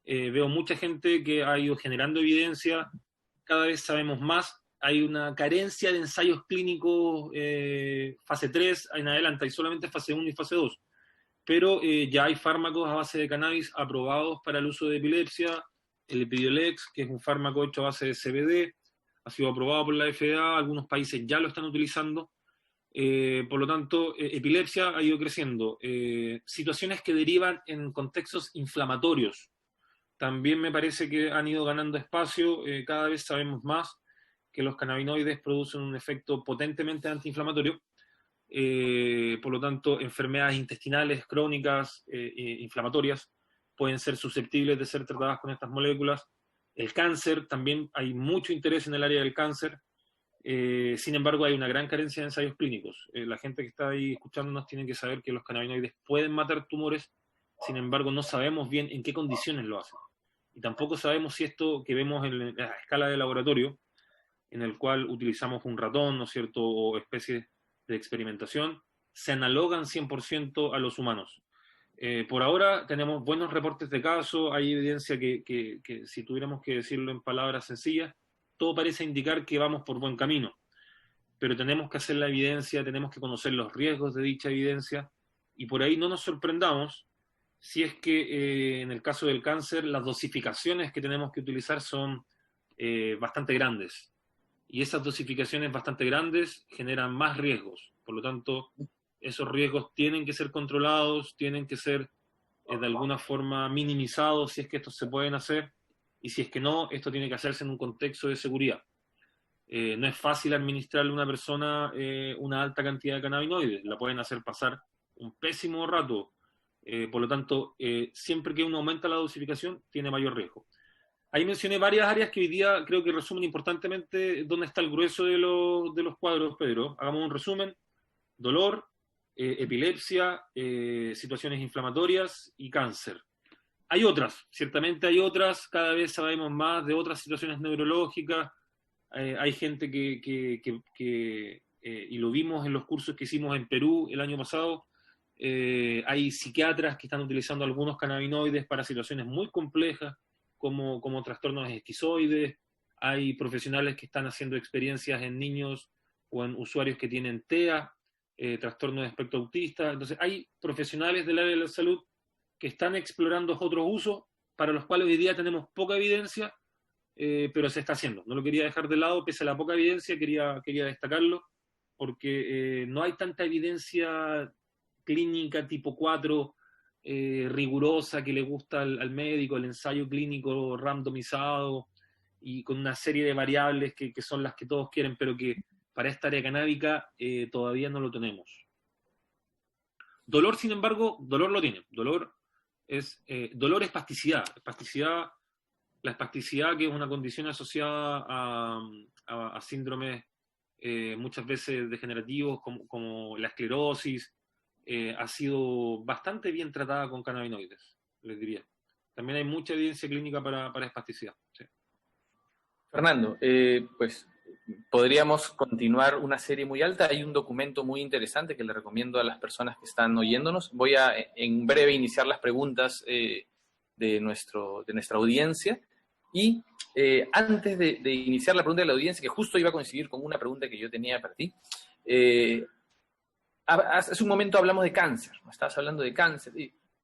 Veo mucha gente que ha ido generando evidencia, cada vez sabemos más. Hay una carencia de ensayos clínicos fase 3 en adelante, hay solamente fase 1 y fase 2. Pero ya hay fármacos a base de cannabis aprobados para el uso de epilepsia. El Epidiolex, que es un fármaco hecho a base de CBD, ha sido aprobado por la FDA, algunos países ya lo están utilizando. Por lo tanto, epilepsia ha ido creciendo. Situaciones que derivan en contextos inflamatorios también me parece que han ido ganando espacio. Cada vez sabemos más que los cannabinoides producen un efecto potentemente antiinflamatorio. Por lo tanto, enfermedades intestinales crónicas, inflamatorias, pueden ser susceptibles de ser tratadas con estas moléculas. El cáncer, también hay mucho interés en el área del cáncer. Sin embargo, hay una gran carencia de ensayos clínicos. La gente que está ahí escuchándonos tiene que saber que los cannabinoides pueden matar tumores, sin embargo, no sabemos bien en qué condiciones lo hacen. Y tampoco sabemos si esto que vemos en la escala de laboratorio, en el cual utilizamos un ratón, ¿no es cierto?, o especies de experimentación, se analogan 100% a los humanos. Por ahora tenemos buenos reportes de casos, hay evidencia que si tuviéramos que decirlo en palabras sencillas, todo parece indicar que vamos por buen camino. Pero tenemos que hacer la evidencia, tenemos que conocer los riesgos de dicha evidencia, y por ahí no nos sorprendamos si es que en el caso del cáncer las dosificaciones que tenemos que utilizar son bastante grandes. Y esas dosificaciones bastante grandes generan más riesgos. Por lo tanto, esos riesgos tienen que ser controlados, tienen que ser de alguna forma minimizados si es que estos se pueden hacer, y si es que no, esto tiene que hacerse en un contexto de seguridad. No es fácil administrarle a una persona una alta cantidad de cannabinoides, la pueden hacer pasar un pésimo rato. Por lo tanto, siempre que uno aumenta la dosificación, tiene mayor riesgo. Ahí mencioné varias áreas que hoy día creo que resumen importantemente dónde está el grueso de los cuadros, Pedro. Hagamos un resumen: dolor, epilepsia, situaciones inflamatorias y cáncer. Hay otras, ciertamente hay otras, cada vez sabemos más de otras situaciones neurológicas. Hay gente y lo vimos en los cursos que hicimos en Perú el año pasado, hay psiquiatras que están utilizando algunos cannabinoides para situaciones muy complejas, como trastornos esquizoides. Hay profesionales que están haciendo experiencias en niños o en usuarios que tienen TEA, trastorno de espectro autista. Entonces hay profesionales del área de la salud que están explorando otros usos para los cuales hoy día tenemos poca evidencia, pero se está haciendo. No lo quería dejar de lado, pese a la poca evidencia, quería destacarlo, porque no hay tanta evidencia clínica tipo 4 rigurosa que le gusta al médico, el ensayo clínico randomizado y con una serie de variables que son las que todos quieren, pero que para esta área canábica todavía no lo tenemos. Dolor, sin embargo, dolor lo tiene. Dolor es plasticidad. Plasticidad La espasticidad, que es una condición asociada a síndromes muchas veces degenerativos como la esclerosis, ha sido bastante bien tratada con cannabinoides, les diría. También hay mucha evidencia clínica para espasticidad. Sí. Fernando, pues podríamos continuar una serie muy alta. Hay un documento muy interesante que le recomiendo a las personas que están oyéndonos. Voy a en breve iniciar las preguntas de nuestra audiencia. Y antes de iniciar la pregunta de la audiencia, que justo iba a coincidir con una pregunta que yo tenía para ti, hace un momento hablamos de cáncer, ¿no? Estabas hablando de cáncer,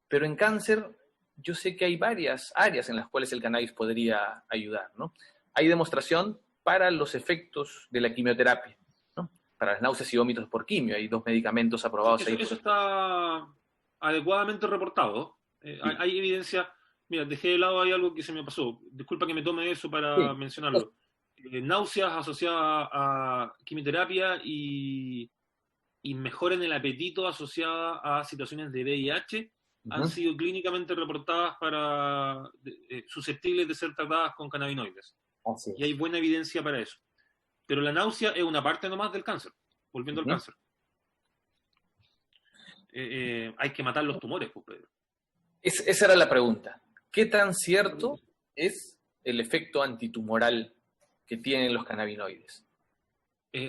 pero en cáncer yo sé que hay varias áreas en las cuales el cannabis podría ayudar, ¿no? Hay demostración para los efectos de la quimioterapia, ¿no? Para las náuseas y vómitos por quimio, hay 2 medicamentos aprobados. Eso está adecuadamente reportado. Hay evidencia. Mira, dejé de lado ahí algo que se me pasó. Disculpa que me tome eso para mencionarlo. Náuseas asociadas a quimioterapia y mejora en el apetito asociada a situaciones de VIH han sido clínicamente reportadas susceptibles de ser tratadas con cannabinoides. Y hay buena evidencia para eso. Pero la náusea es una parte nomás del cáncer. Volviendo al cáncer. Hay que matar los tumores, pues, Pedro. Esa era la pregunta. ¿Qué tan cierto es el efecto antitumoral que tienen los cannabinoides?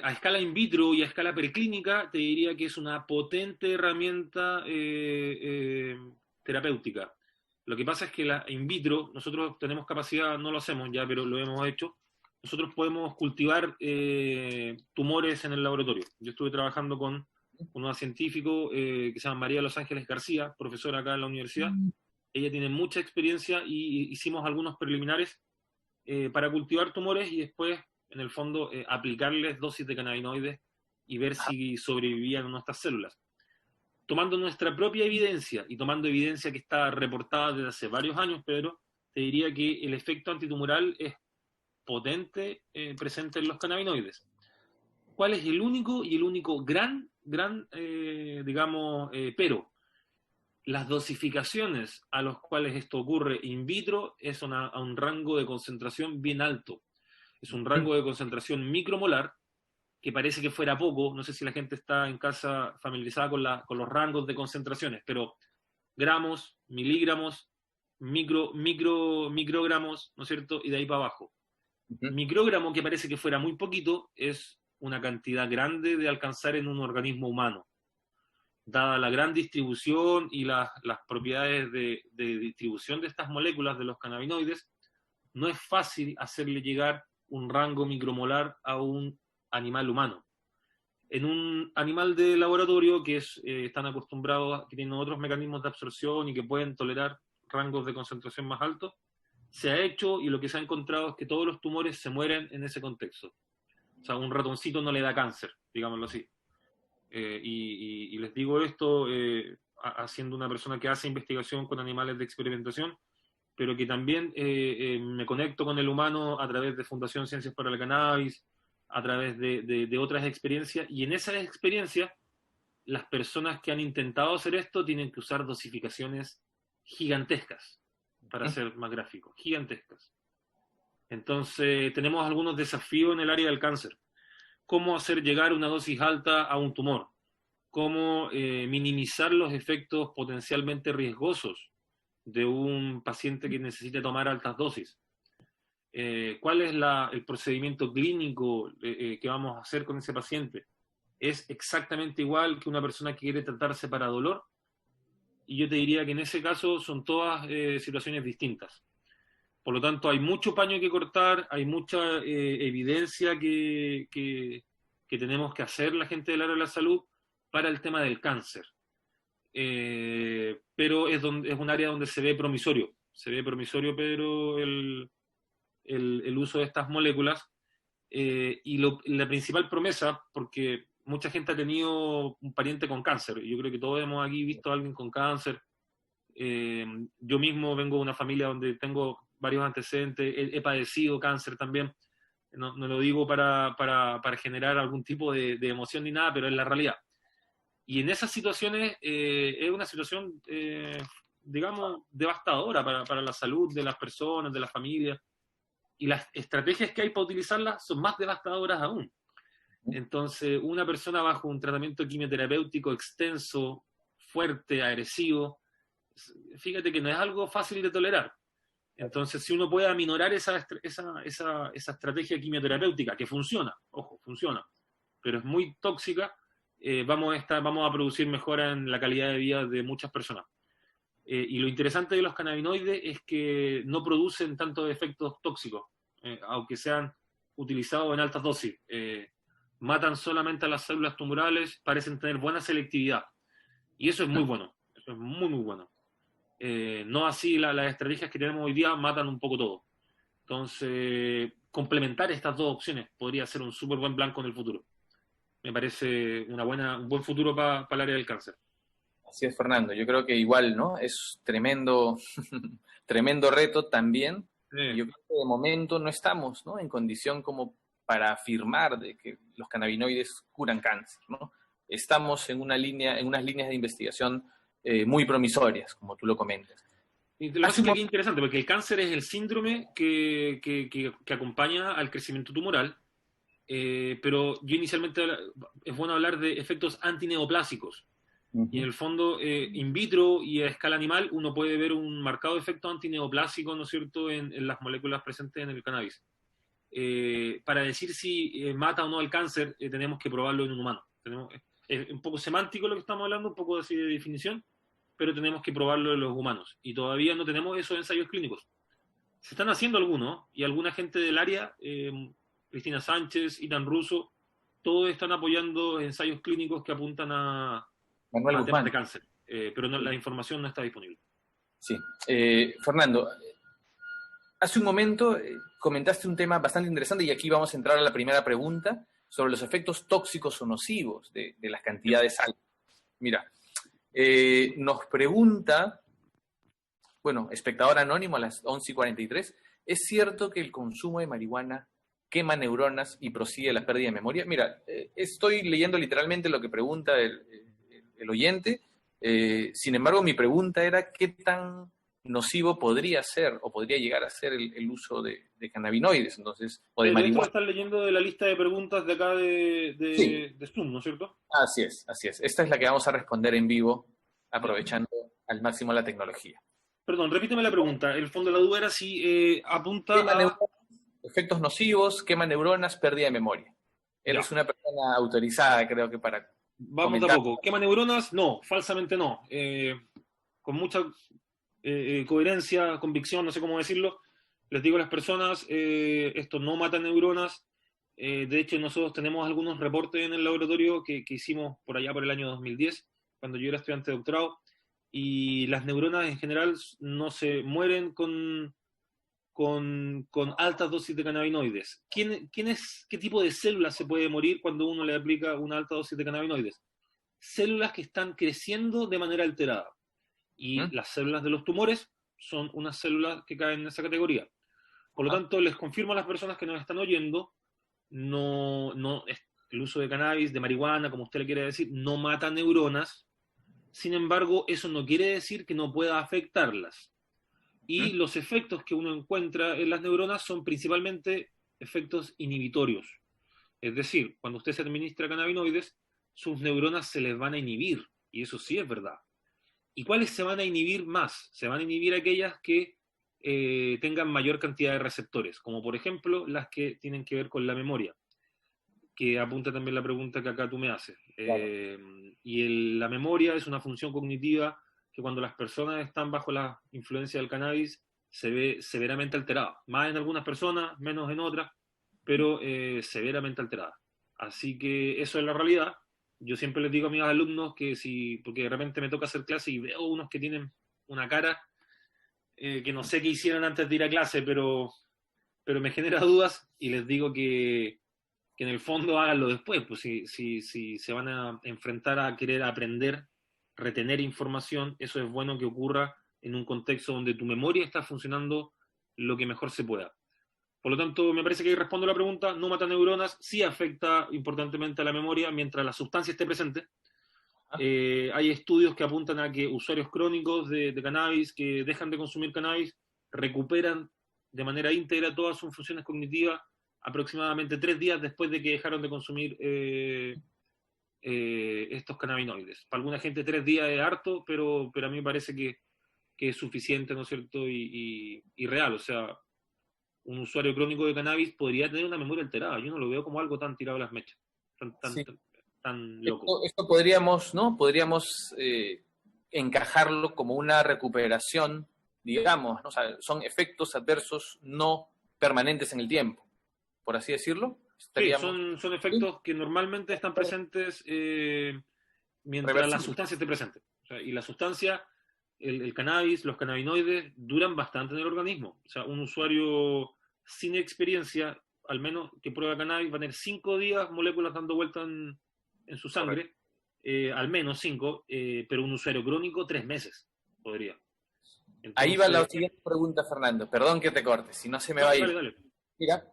A escala in vitro y a escala preclínica, te diría que es una potente herramienta terapéutica. Lo que pasa es que in vitro, nosotros tenemos capacidad, no lo hacemos ya, pero lo hemos hecho, nosotros podemos cultivar tumores en el laboratorio. Yo estuve trabajando con una científica que se llama María Los Ángeles García, profesora acá en la universidad. Ella tiene mucha experiencia y hicimos algunos preliminares para cultivar tumores y después, en el fondo, aplicarles dosis de cannabinoides y ver si sobrevivían nuestras células. Tomando nuestra propia evidencia y tomando evidencia que está reportada desde hace varios años, Pedro, te diría que el efecto antitumoral es potente presente en los cannabinoides. ¿Cuál es el único gran pero? Las dosificaciones a los cuales esto ocurre in vitro es a un rango de concentración bien alto. Es un rango de concentración micromolar, que parece que fuera poco. No sé si la gente está en casa familiarizada con los rangos de concentraciones, pero gramos, miligramos, microgramos, ¿no es cierto? Y de ahí para abajo. Microgramo, que parece que fuera muy poquito, es una cantidad grande de alcanzar en un organismo humano. Dada la gran distribución y las propiedades de distribución de estas moléculas de los cannabinoides, no es fácil hacerle llegar un rango micromolar a un animal humano. En un animal de laboratorio que están acostumbrados, que tienen otros mecanismos de absorción y que pueden tolerar rangos de concentración más altos, se ha hecho y lo que se ha encontrado es que todos los tumores se mueren en ese contexto. O sea, un ratoncito no le da cáncer, digámoslo así. Y les digo esto haciendo una persona que hace investigación con animales de experimentación, pero que también me conecto con el humano a través de Fundación Ciencias para el Cannabis, a través de otras experiencias, y en esas experiencias las personas que han intentado hacer esto tienen que usar dosificaciones gigantescas, para ser más gráfico, gigantescas. Entonces tenemos algunos desafíos en el área del cáncer. Cómo hacer llegar una dosis alta a un tumor, cómo minimizar los efectos potencialmente riesgosos de un paciente que necesite tomar altas dosis. ¿Cuál es el procedimiento clínico que vamos a hacer con ese paciente? ¿Es exactamente igual que una persona que quiere tratarse para dolor? Y yo te diría que en ese caso son todas situaciones distintas. Por lo tanto, hay mucho paño que cortar, hay mucha evidencia que tenemos que hacer la gente del área de la salud para el tema del cáncer. Pero es un área donde se ve promisorio, Pedro, el uso de estas moléculas. Y la principal promesa, porque mucha gente ha tenido un pariente con cáncer, yo creo que todos hemos aquí visto a alguien con cáncer. Yo mismo vengo de una familia donde tengo varios antecedentes, he padecido cáncer también, no lo digo para generar algún tipo de emoción ni nada, pero es la realidad. Y en esas situaciones es una situación digamos, devastadora para la salud de las personas, de las familias, y las estrategias que hay para utilizarlas son más devastadoras aún. Entonces, una persona bajo un tratamiento quimioterapéutico extenso, fuerte, agresivo, fíjate que no es algo fácil de tolerar. Entonces, si uno puede aminorar esa estrategia quimioterapéutica, que funciona, ojo, funciona, pero es muy tóxica, vamos a producir mejora en la calidad de vida de muchas personas. Y lo interesante de los cannabinoides es que no producen tantos efectos tóxicos, aunque sean utilizados en altas dosis. Matan solamente a las células tumorales, parecen tener buena selectividad. Y eso es muy bueno, eso es muy, muy bueno. No así las estrategias que tenemos hoy día matan un poco todo. Entonces, complementar estas dos opciones podría ser un súper buen blanco en el futuro. Me parece un buen futuro para el área del cáncer. Así es, Fernando. Yo creo que igual, ¿no? Es tremendo, tremendo reto también. Sí. Yo creo que de momento no estamos, ¿no?, en condición como para afirmar de que los cannabinoides curan cáncer, ¿no? Estamos en unas líneas de investigación muy promisorias, como tú lo comentas. Y lo que es interesante, porque el cáncer es el síndrome que acompaña al crecimiento tumoral, pero yo inicialmente es bueno hablar de efectos antineoplásicos. Y en el fondo, in vitro y a escala animal, uno puede ver un marcado efecto antineoplásico, ¿no es cierto?, en las moléculas presentes en el cannabis. Para decir si mata o no el cáncer, tenemos que probarlo en un humano. Es un poco semántico lo que estamos hablando, un poco así de definición, pero tenemos que probarlo en los humanos. Y todavía no tenemos esos ensayos clínicos. Se están haciendo algunos, y alguna gente del área, Cristina Sánchez, Itan Russo, todos están apoyando ensayos clínicos que apuntan a temas de cáncer, pero la información no está disponible. Sí. Fernando, hace un momento comentaste un tema bastante interesante y aquí vamos a entrar a la primera pregunta sobre los efectos tóxicos o nocivos de las cantidades altas. Mira, nos pregunta, bueno, espectador anónimo a las 11:43, ¿es cierto que el consumo de marihuana quema neuronas y prosigue la pérdida de memoria? Mira, estoy leyendo literalmente lo que pregunta el oyente, sin embargo mi pregunta era ¿qué tan nocivo podría ser o podría llegar a ser el uso de cannabinoides, entonces, o de marihuana? Están leyendo de la lista de preguntas de acá de Zoom, ¿no es cierto? Así es. Esta es la que vamos a responder en vivo, aprovechando al máximo la tecnología. Perdón, repíteme la pregunta. El fondo de la duda era si apunta a... Efectos nocivos, quema neuronas, pérdida de memoria. Él es una persona autorizada, creo que para... Vamos de a poco. ¿Quema neuronas? No, falsamente no. Con mucha coherencia, convicción, no sé cómo decirlo, les digo a las personas, esto no mata neuronas. De hecho, nosotros tenemos algunos reportes en el laboratorio que hicimos por allá por el año 2010, cuando yo era estudiante de doctorado, y las neuronas en general no se mueren con altas dosis de cannabinoides. ¿Qué tipo de células se puede morir cuando uno le aplica una alta dosis de cannabinoides? Células que están creciendo de manera alterada. Y las células de los tumores son unas células que caen en esa categoría. Por lo tanto, les confirmo a las personas que nos están oyendo, el uso de cannabis, de marihuana, como usted le quiere decir, no mata neuronas. Sin embargo, eso no quiere decir que no pueda afectarlas. Y los efectos que uno encuentra en las neuronas son principalmente efectos inhibitorios. Es decir, cuando usted se administra cannabinoides, sus neuronas se les van a inhibir, y eso sí es verdad. ¿Y cuáles se van a inhibir más? Se van a inhibir aquellas que tengan mayor cantidad de receptores, como por ejemplo las que tienen que ver con la memoria, que apunta también la pregunta que acá tú me haces. Claro. La memoria es una función cognitiva que cuando las personas están bajo la influencia del cannabis se ve severamente alterada. Más en algunas personas, menos en otras, pero severamente alterada. Así que eso es la realidad. Yo siempre les digo a mis alumnos que porque de repente me toca hacer clase y veo unos que tienen una cara que no sé qué hicieron antes de ir a clase, pero me genera dudas y les digo que en el fondo háganlo después. Pues si se van a enfrentar a querer aprender, retener información, eso es bueno que ocurra en un contexto donde tu memoria está funcionando lo que mejor se pueda. Por lo tanto, me parece que ahí respondo la pregunta, no mata neuronas, sí afecta importantemente a la memoria mientras la sustancia esté presente, Hay estudios que apuntan a que usuarios crónicos de cannabis que dejan de consumir cannabis recuperan de manera íntegra todas sus funciones cognitivas aproximadamente 3 días después de que dejaron de consumir estos cannabinoides. Para alguna gente 3 días es harto, pero a mí me parece que es suficiente, ¿no es cierto? Y real, o sea, un usuario crónico de cannabis podría tener una memoria alterada. Yo no lo veo como algo tan tirado a las mechas, tan loco. Esto podríamos, ¿no? Podríamos encajarlo como una recuperación, digamos, ¿no? O sea, son efectos adversos no permanentes en el tiempo, por así decirlo. Sí, son efectos que normalmente están presentes mientras la sustancia esté presente. O sea, y la sustancia, el cannabis, los cannabinoides, duran bastante en el organismo. O sea, un usuario sin experiencia, al menos que prueba cannabis, va a tener 5 días moléculas dando vuelta en su sangre, al menos 5, pero un usuario crónico 3 meses podría. Entonces, ahí va la siguiente pregunta, Fernando. Perdón que te corte, si no se me va a ir. Dale. Mira,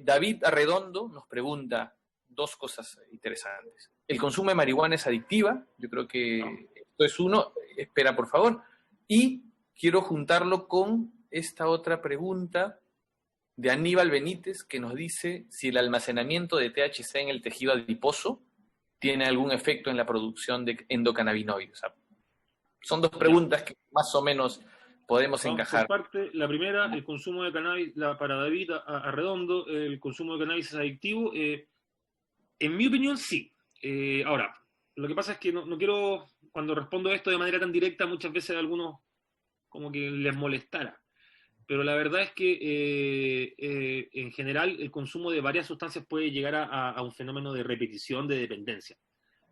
David Arredondo nos pregunta 2 cosas interesantes. ¿El consumo de marihuana es adictiva? Yo creo que esto es uno. Espera, por favor. Y quiero juntarlo con esta otra pregunta de Aníbal Benítez, que nos dice si el almacenamiento de THC en el tejido adiposo tiene algún efecto en la producción de endocannabinoides. O sea, son 2 preguntas que más o menos podemos encajar. Por parte, la primera, el consumo de cannabis, para David Arredondo, el consumo de cannabis es adictivo. En mi opinión, sí. Ahora, lo que pasa es que no quiero, cuando respondo esto de manera tan directa, muchas veces a algunos como que les molestara. Pero la verdad es que en general el consumo de varias sustancias puede llegar a un fenómeno de repetición, de dependencia.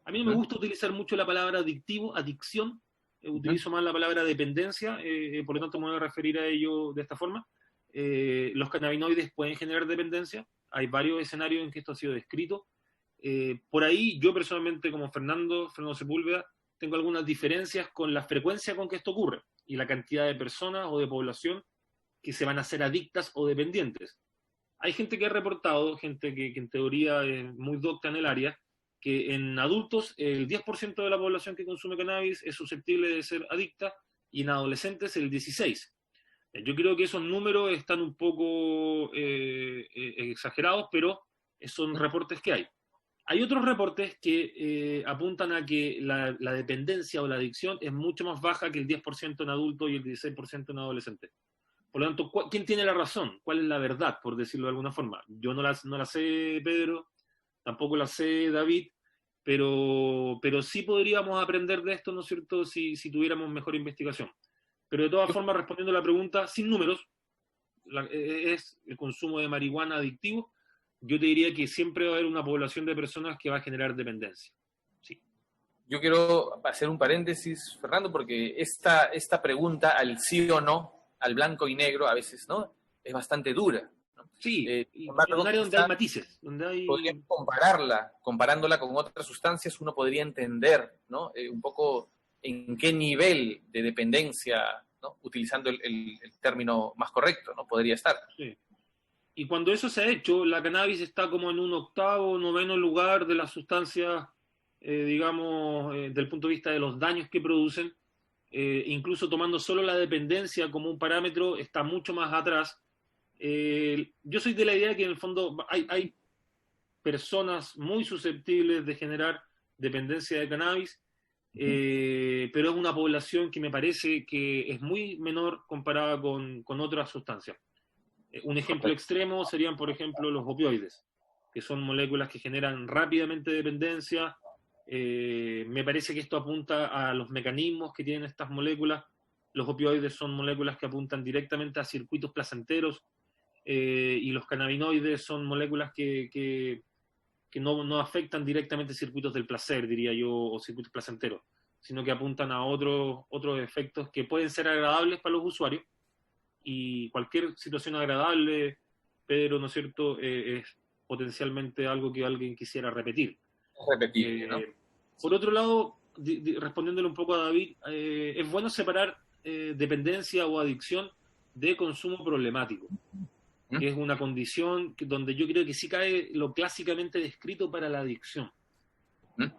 A mí no me gusta utilizar mucho la palabra adicción, utilizo más la palabra dependencia, por lo tanto me voy a referir a ello de esta forma. Los cannabinoides pueden generar dependencia, hay varios escenarios en que esto ha sido descrito. Por ahí yo personalmente, como Fernando Sepúlveda, tengo algunas diferencias con la frecuencia con que esto ocurre y la cantidad de personas o de población que se van a hacer adictas o dependientes. Hay gente que ha reportado, gente que en teoría es muy docta en el área, que en adultos el 10% de la población que consume cannabis es susceptible de ser adicta y en adolescentes el 16%. Yo creo que esos números están un poco exagerados, pero son reportes que hay. Hay otros reportes que apuntan a que la dependencia o la adicción es mucho más baja que el 10% en adultos y el 16% en adolescentes. Por lo tanto, ¿quién tiene la razón? ¿Cuál es la verdad, por decirlo de alguna forma? Yo no la sé, Pedro, tampoco la sé, David, pero sí podríamos aprender de esto, ¿no es cierto?, si tuviéramos mejor investigación. Pero de todas formas, respondiendo a la pregunta, sin números, ¿es el consumo de marihuana adictivo? Yo te diría que siempre va a haber una población de personas que va a generar dependencia. Sí. Yo quiero hacer un paréntesis, Fernando, porque esta pregunta al sí o no, al blanco y negro, a veces, ¿no?, es bastante dura, ¿no? Sí, y en un área donde hay matices. Podríamos comparándola con otras sustancias, uno podría entender, ¿no?, un poco en qué nivel de dependencia, ¿no?, utilizando el término más correcto, ¿no?, podría estar. Sí. Y cuando eso se ha hecho, la cannabis está como en un 8º, 9º lugar de las sustancias, digamos, del punto de vista de los daños que producen. Incluso tomando solo la dependencia como un parámetro, está mucho más atrás. Yo soy de la idea que en el fondo hay personas muy susceptibles de generar dependencia de cannabis, pero es una población que me parece que es muy menor comparada con otras sustancias. Un ejemplo extremo serían, por ejemplo, los opioides, que son moléculas que generan rápidamente dependencia. Me parece que esto apunta a los mecanismos que tienen estas moléculas. Los opioides son moléculas que apuntan directamente a circuitos placenteros, y los cannabinoides son moléculas que no afectan directamente circuitos del placer, diría yo, o circuitos placenteros, sino que apuntan a otros efectos que pueden ser agradables para los usuarios, y cualquier situación agradable, Pedro, ¿no es cierto?, es potencialmente algo que alguien quisiera repetir. ¿No? Por otro lado, respondiéndole un poco a David, es bueno separar dependencia o adicción de consumo problemático, que es una condición donde yo creo que sí cae lo clásicamente descrito para la adicción.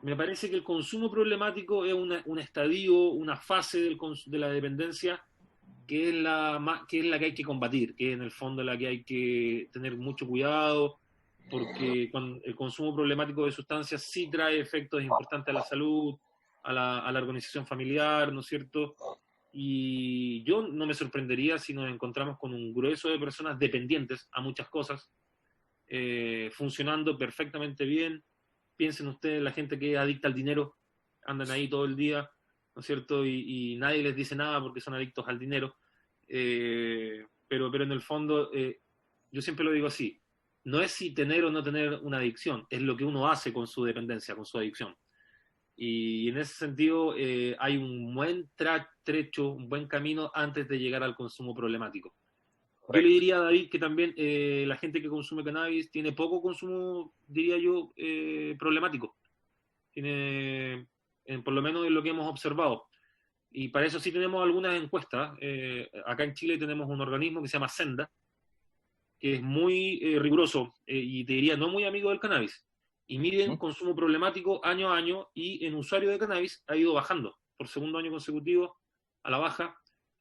Me parece que el consumo problemático es un estadio, una fase de la dependencia que es que es la que hay que combatir, que es en el fondo la que hay que tener mucho cuidado, porque el consumo problemático de sustancias sí trae efectos importantes a la salud, a la organización familiar, ¿no es cierto? Y yo no me sorprendería si nos encontramos con un grueso de personas dependientes a muchas cosas, funcionando perfectamente bien. Piensen ustedes, la gente que es adicta al dinero, andan ahí todo el día, ¿no es cierto? Y nadie les dice nada porque son adictos al dinero. Pero en el fondo, yo siempre lo digo así, no es si tener o no tener una adicción, es lo que uno hace con su dependencia, con su adicción. Y en ese sentido hay un buen trecho, un buen camino antes de llegar al consumo problemático. Correcto. Yo le diría a David que también la gente que consume cannabis tiene poco consumo, diría yo, problemático. Tiene, por lo menos en lo que hemos observado. Y para eso sí tenemos algunas encuestas. Acá en Chile tenemos un organismo que se llama Senda, que es muy riguroso y te diría no muy amigo del cannabis. Y miden consumo problemático año a año y en usuario de cannabis ha ido bajando por segundo año consecutivo a la baja.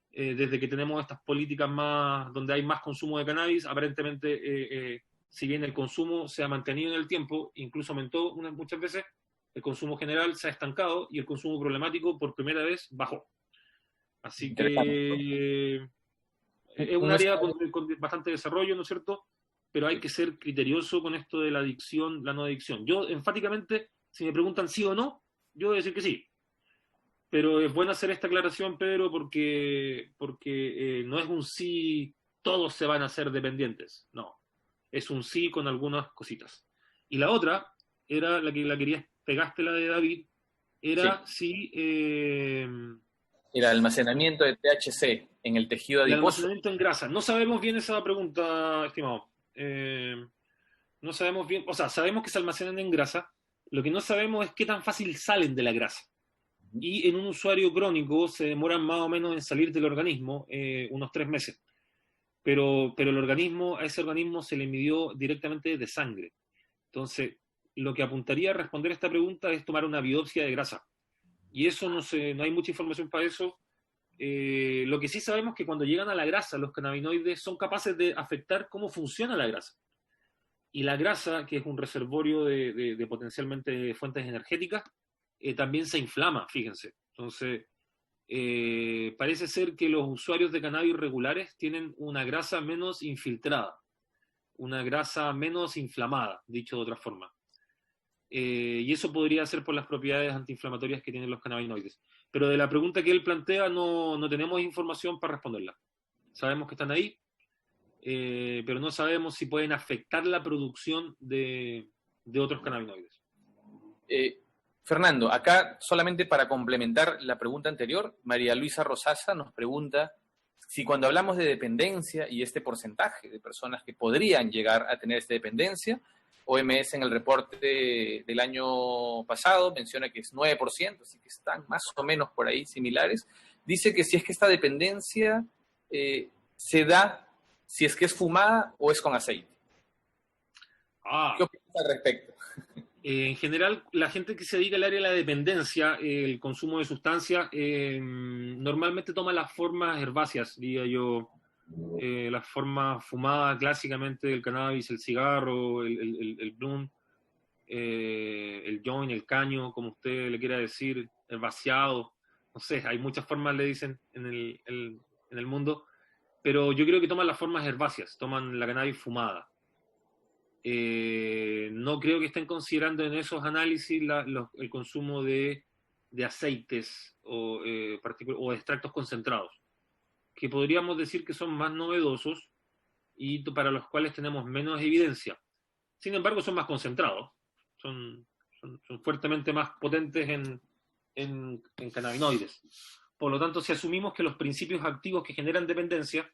Desde que tenemos estas políticas más donde hay más consumo de cannabis, aparentemente, si bien el consumo se ha mantenido en el tiempo, incluso aumentó muchas veces, el consumo general se ha estancado y el consumo problemático por primera vez bajó. Así que es un área con bastante desarrollo, ¿no es cierto? Pero hay que ser criterioso con esto de la adicción, la no adicción. Yo, enfáticamente, si me preguntan sí o no, yo voy a decir que sí. Pero es bueno hacer esta aclaración, Pedro, porque no es un sí, todos se van a hacer dependientes. No, es un sí con algunas cositas. Y la otra era la que la querías, pegaste la de David, era si... el almacenamiento de THC en el tejido adiposo. El almacenamiento en grasa. No sabemos bien esa pregunta, estimado. No sabemos bien, o sea, sabemos que se almacenan en grasa. Lo que no sabemos es qué tan fácil salen de la grasa. Y en un usuario crónico se demoran más o menos en salir del organismo unos 3 meses. Pero a ese organismo se le midió directamente de sangre. Entonces, lo que apuntaría a responder esta pregunta es tomar una biopsia de grasa. Y eso no hay mucha información para eso. Lo que sí sabemos es que cuando llegan a la grasa, los cannabinoides son capaces de afectar cómo funciona la grasa. Y la grasa, que es un reservorio de potencialmente fuentes energéticas, también se inflama, fíjense. Entonces, parece ser que los usuarios de cannabis regulares tienen una grasa menos infiltrada, una grasa menos inflamada, dicho de otra forma. Y eso podría ser por las propiedades antiinflamatorias que tienen los cannabinoides. Pero de la pregunta que él plantea no tenemos información para responderla. Sabemos que están ahí, pero no sabemos si pueden afectar la producción de otros cannabinoides. Fernando, acá solamente para complementar la pregunta anterior, María Luisa Rosasa nos pregunta si cuando hablamos de dependencia y este porcentaje de personas que podrían llegar a tener esta dependencia, OMS en el reporte del año pasado menciona que es 9%, así que están más o menos por ahí similares. Dice que si es que esta dependencia se da, si es que es fumada o es con aceite. ¿Qué opinas al respecto? En general, la gente que se dedica al área de la dependencia, el consumo de sustancias, normalmente toma las formas herbáceas, diría yo, la forma fumada clásicamente del cannabis, el cigarro, el blunt, el joint, el caño, como usted le quiera decir, el vaciado, no sé, hay muchas formas, le dicen en el mundo, pero yo creo que toman las formas herbáceas, toman la cannabis fumada. No creo que estén considerando en esos análisis el consumo de aceites o extractos concentrados, que podríamos decir que son más novedosos y para los cuales tenemos menos evidencia. Sin embargo, son más concentrados, son fuertemente más potentes en cannabinoides. Por lo tanto, si asumimos que los principios activos que generan dependencia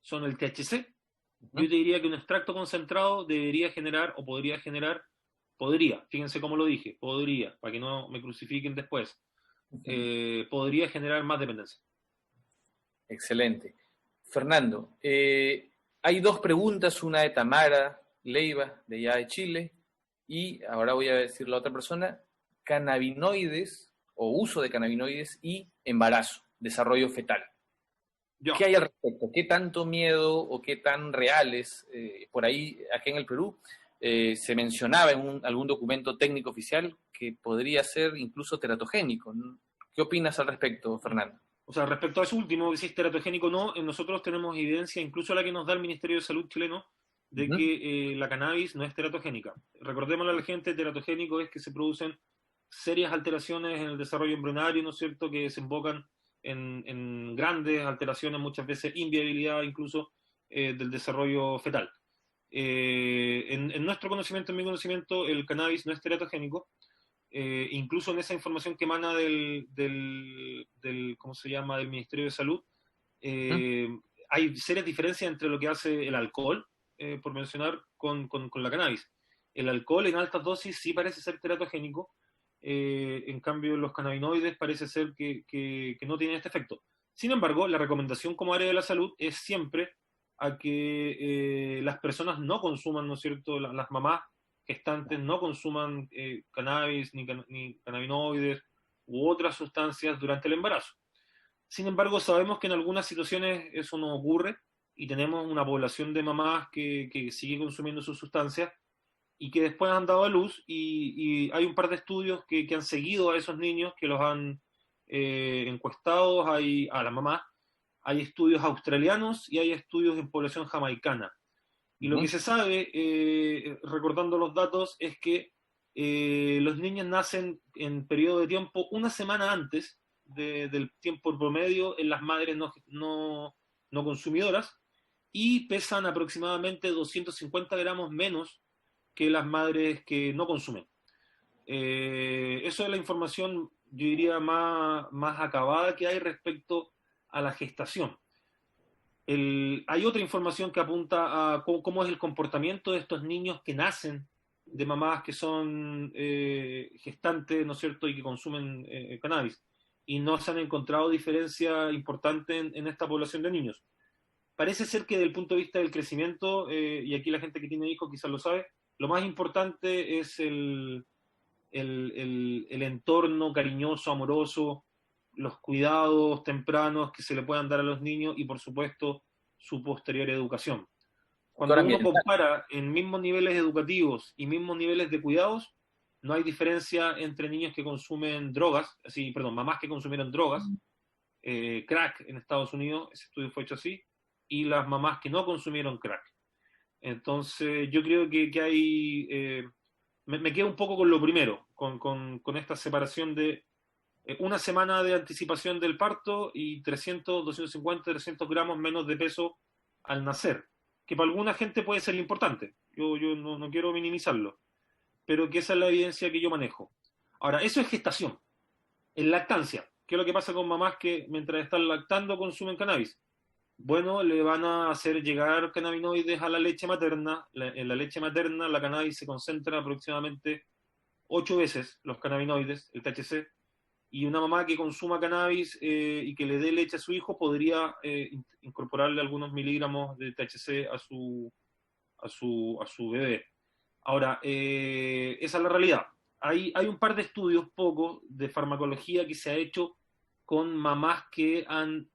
son el THC, yo te diría que un extracto concentrado debería generar, o podría generar, fíjense cómo lo dije, podría, para que no me crucifiquen después, podría generar más dependencia. Excelente. Fernando, hay 2 preguntas, una de Tamara Leiva, de allá de Chile, y ahora voy a decir la otra persona, cannabinoides o uso de cannabinoides y embarazo, desarrollo fetal. Ya. ¿Qué hay al respecto? ¿Qué tanto miedo o qué tan reales? Por ahí, aquí en el Perú, se mencionaba en algún documento técnico oficial que podría ser incluso teratogénico. ¿Qué opinas al respecto, Fernando? O sea, respecto a eso último, si es teratogénico o no, nosotros tenemos evidencia, incluso la que nos da el Ministerio de Salud chileno, de que la cannabis no es teratogénica. Recordémosle a la gente, teratogénico es que se producen serias alteraciones en el desarrollo embrionario, ¿no es cierto?, que desembocan en grandes alteraciones, muchas veces inviabilidad incluso del desarrollo fetal. En nuestro conocimiento, en mi conocimiento, el cannabis no es teratogénico. Incluso en esa información que emana del ¿cómo se llama?, del Ministerio de Salud, hay serias diferencias entre lo que hace el alcohol, por mencionar, con la cannabis. El alcohol en altas dosis sí parece ser teratogénico, en cambio los cannabinoides parece ser que no tienen este efecto. Sin embargo, la recomendación como área de la salud es siempre a que las personas no consuman, ¿no es cierto?, las mamás gestantes no consuman cannabis ni cannabinoides u otras sustancias durante el embarazo. Sin embargo, sabemos que en algunas situaciones eso no ocurre y tenemos una población de mamás que sigue consumiendo sus sustancias y que después han dado a luz y hay un par de estudios que han seguido a esos niños, que los han encuestado a las mamás. Hay estudios australianos y hay estudios en población jamaicana. Y lo que se sabe, recordando los datos, es que los niños nacen en periodo de tiempo una semana antes del tiempo promedio en las madres no consumidoras y pesan aproximadamente 250 gramos menos que las madres que no consumen. Eso es la información, yo diría, más acabada que hay respecto a la gestación. Hay otra información que apunta a cómo es el comportamiento de estos niños que nacen de mamás que son gestantes, ¿no es cierto?, y que consumen cannabis. Y no se han encontrado diferencia importante en esta población de niños. Parece ser que desde el punto de vista del crecimiento, y aquí la gente que tiene hijos quizás lo sabe, lo más importante es el entorno cariñoso, amoroso, los cuidados tempranos que se le puedan dar a los niños y, por supuesto, su posterior educación. Cuando uno compara en mismos niveles educativos y mismos niveles de cuidados, no hay diferencia entre niños que consumen drogas, mamás que consumieron drogas, crack en Estados Unidos, ese estudio fue hecho así, y las mamás que no consumieron crack. Entonces, yo creo que hay... me quedo un poco con lo primero, con esta separación de una semana de anticipación del parto y 300, 250, 300 gramos menos de peso al nacer, que para alguna gente puede ser importante, yo no quiero minimizarlo, pero que esa es la evidencia que yo manejo. Ahora, eso es gestación. En lactancia, ¿qué es lo que pasa con mamás que mientras están lactando consumen cannabis? Bueno, le van a hacer llegar cannabinoides a la leche materna. En la leche materna la cannabis se concentra aproximadamente 8 veces, los cannabinoides, el THC, y una mamá que consuma cannabis y que le dé leche a su hijo podría incorporarle algunos miligramos de THC a su bebé. Ahora, esa es la realidad. Hay un par de estudios, pocos, de farmacología que se ha hecho con mamás que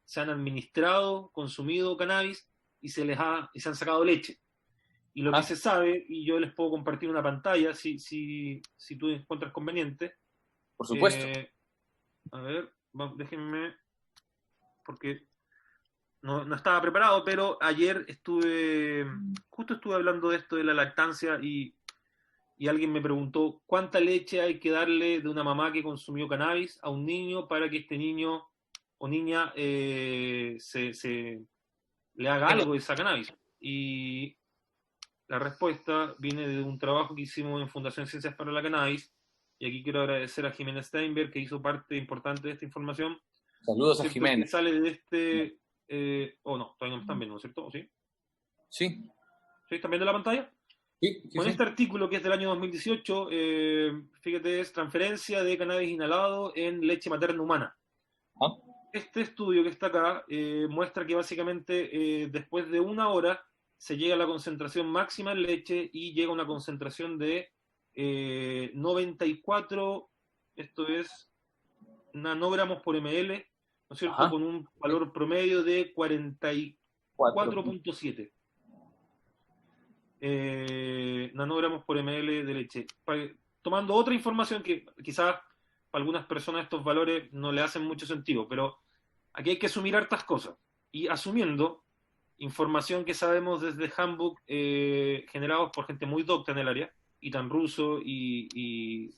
se han administrado, consumido cannabis y se han sacado leche. Y lo que se sabe, y yo les puedo compartir una pantalla si tú encuentras conveniente. Por supuesto. A ver, déjenme, porque no estaba preparado, pero ayer justo estuve hablando de esto de la lactancia y alguien me preguntó cuánta leche hay que darle de una mamá que consumió cannabis a un niño para que este niño o niña le haga algo de esa cannabis. Y la respuesta viene de un trabajo que hicimos en Fundación Ciencias para la Cannabis, y aquí quiero agradecer a Jimena Steinberg, que hizo parte importante de esta información. Saludos a Jimena. Que sale de este... no, todavía no están viendo, ¿no es cierto? ¿Sí? Sí. ¿Sí? ¿Están viendo la pantalla? Sí. Con este artículo que es del año 2018, fíjate, es transferencia de cannabis inhalado en leche materna humana. Este estudio que está acá muestra que básicamente después de 1 hora se llega a la concentración máxima en leche y llega a una concentración de 94 Esto es nanogramos por ml, ¿no es cierto? Ajá. Con un valor promedio de 44.7 nanogramos por ml de leche. Tomando otra información que quizás para algunas personas estos valores no le hacen mucho sentido, pero aquí hay que asumir hartas cosas. Y asumiendo información que sabemos desde handbook generados por gente muy docta en el área, Itan Russo y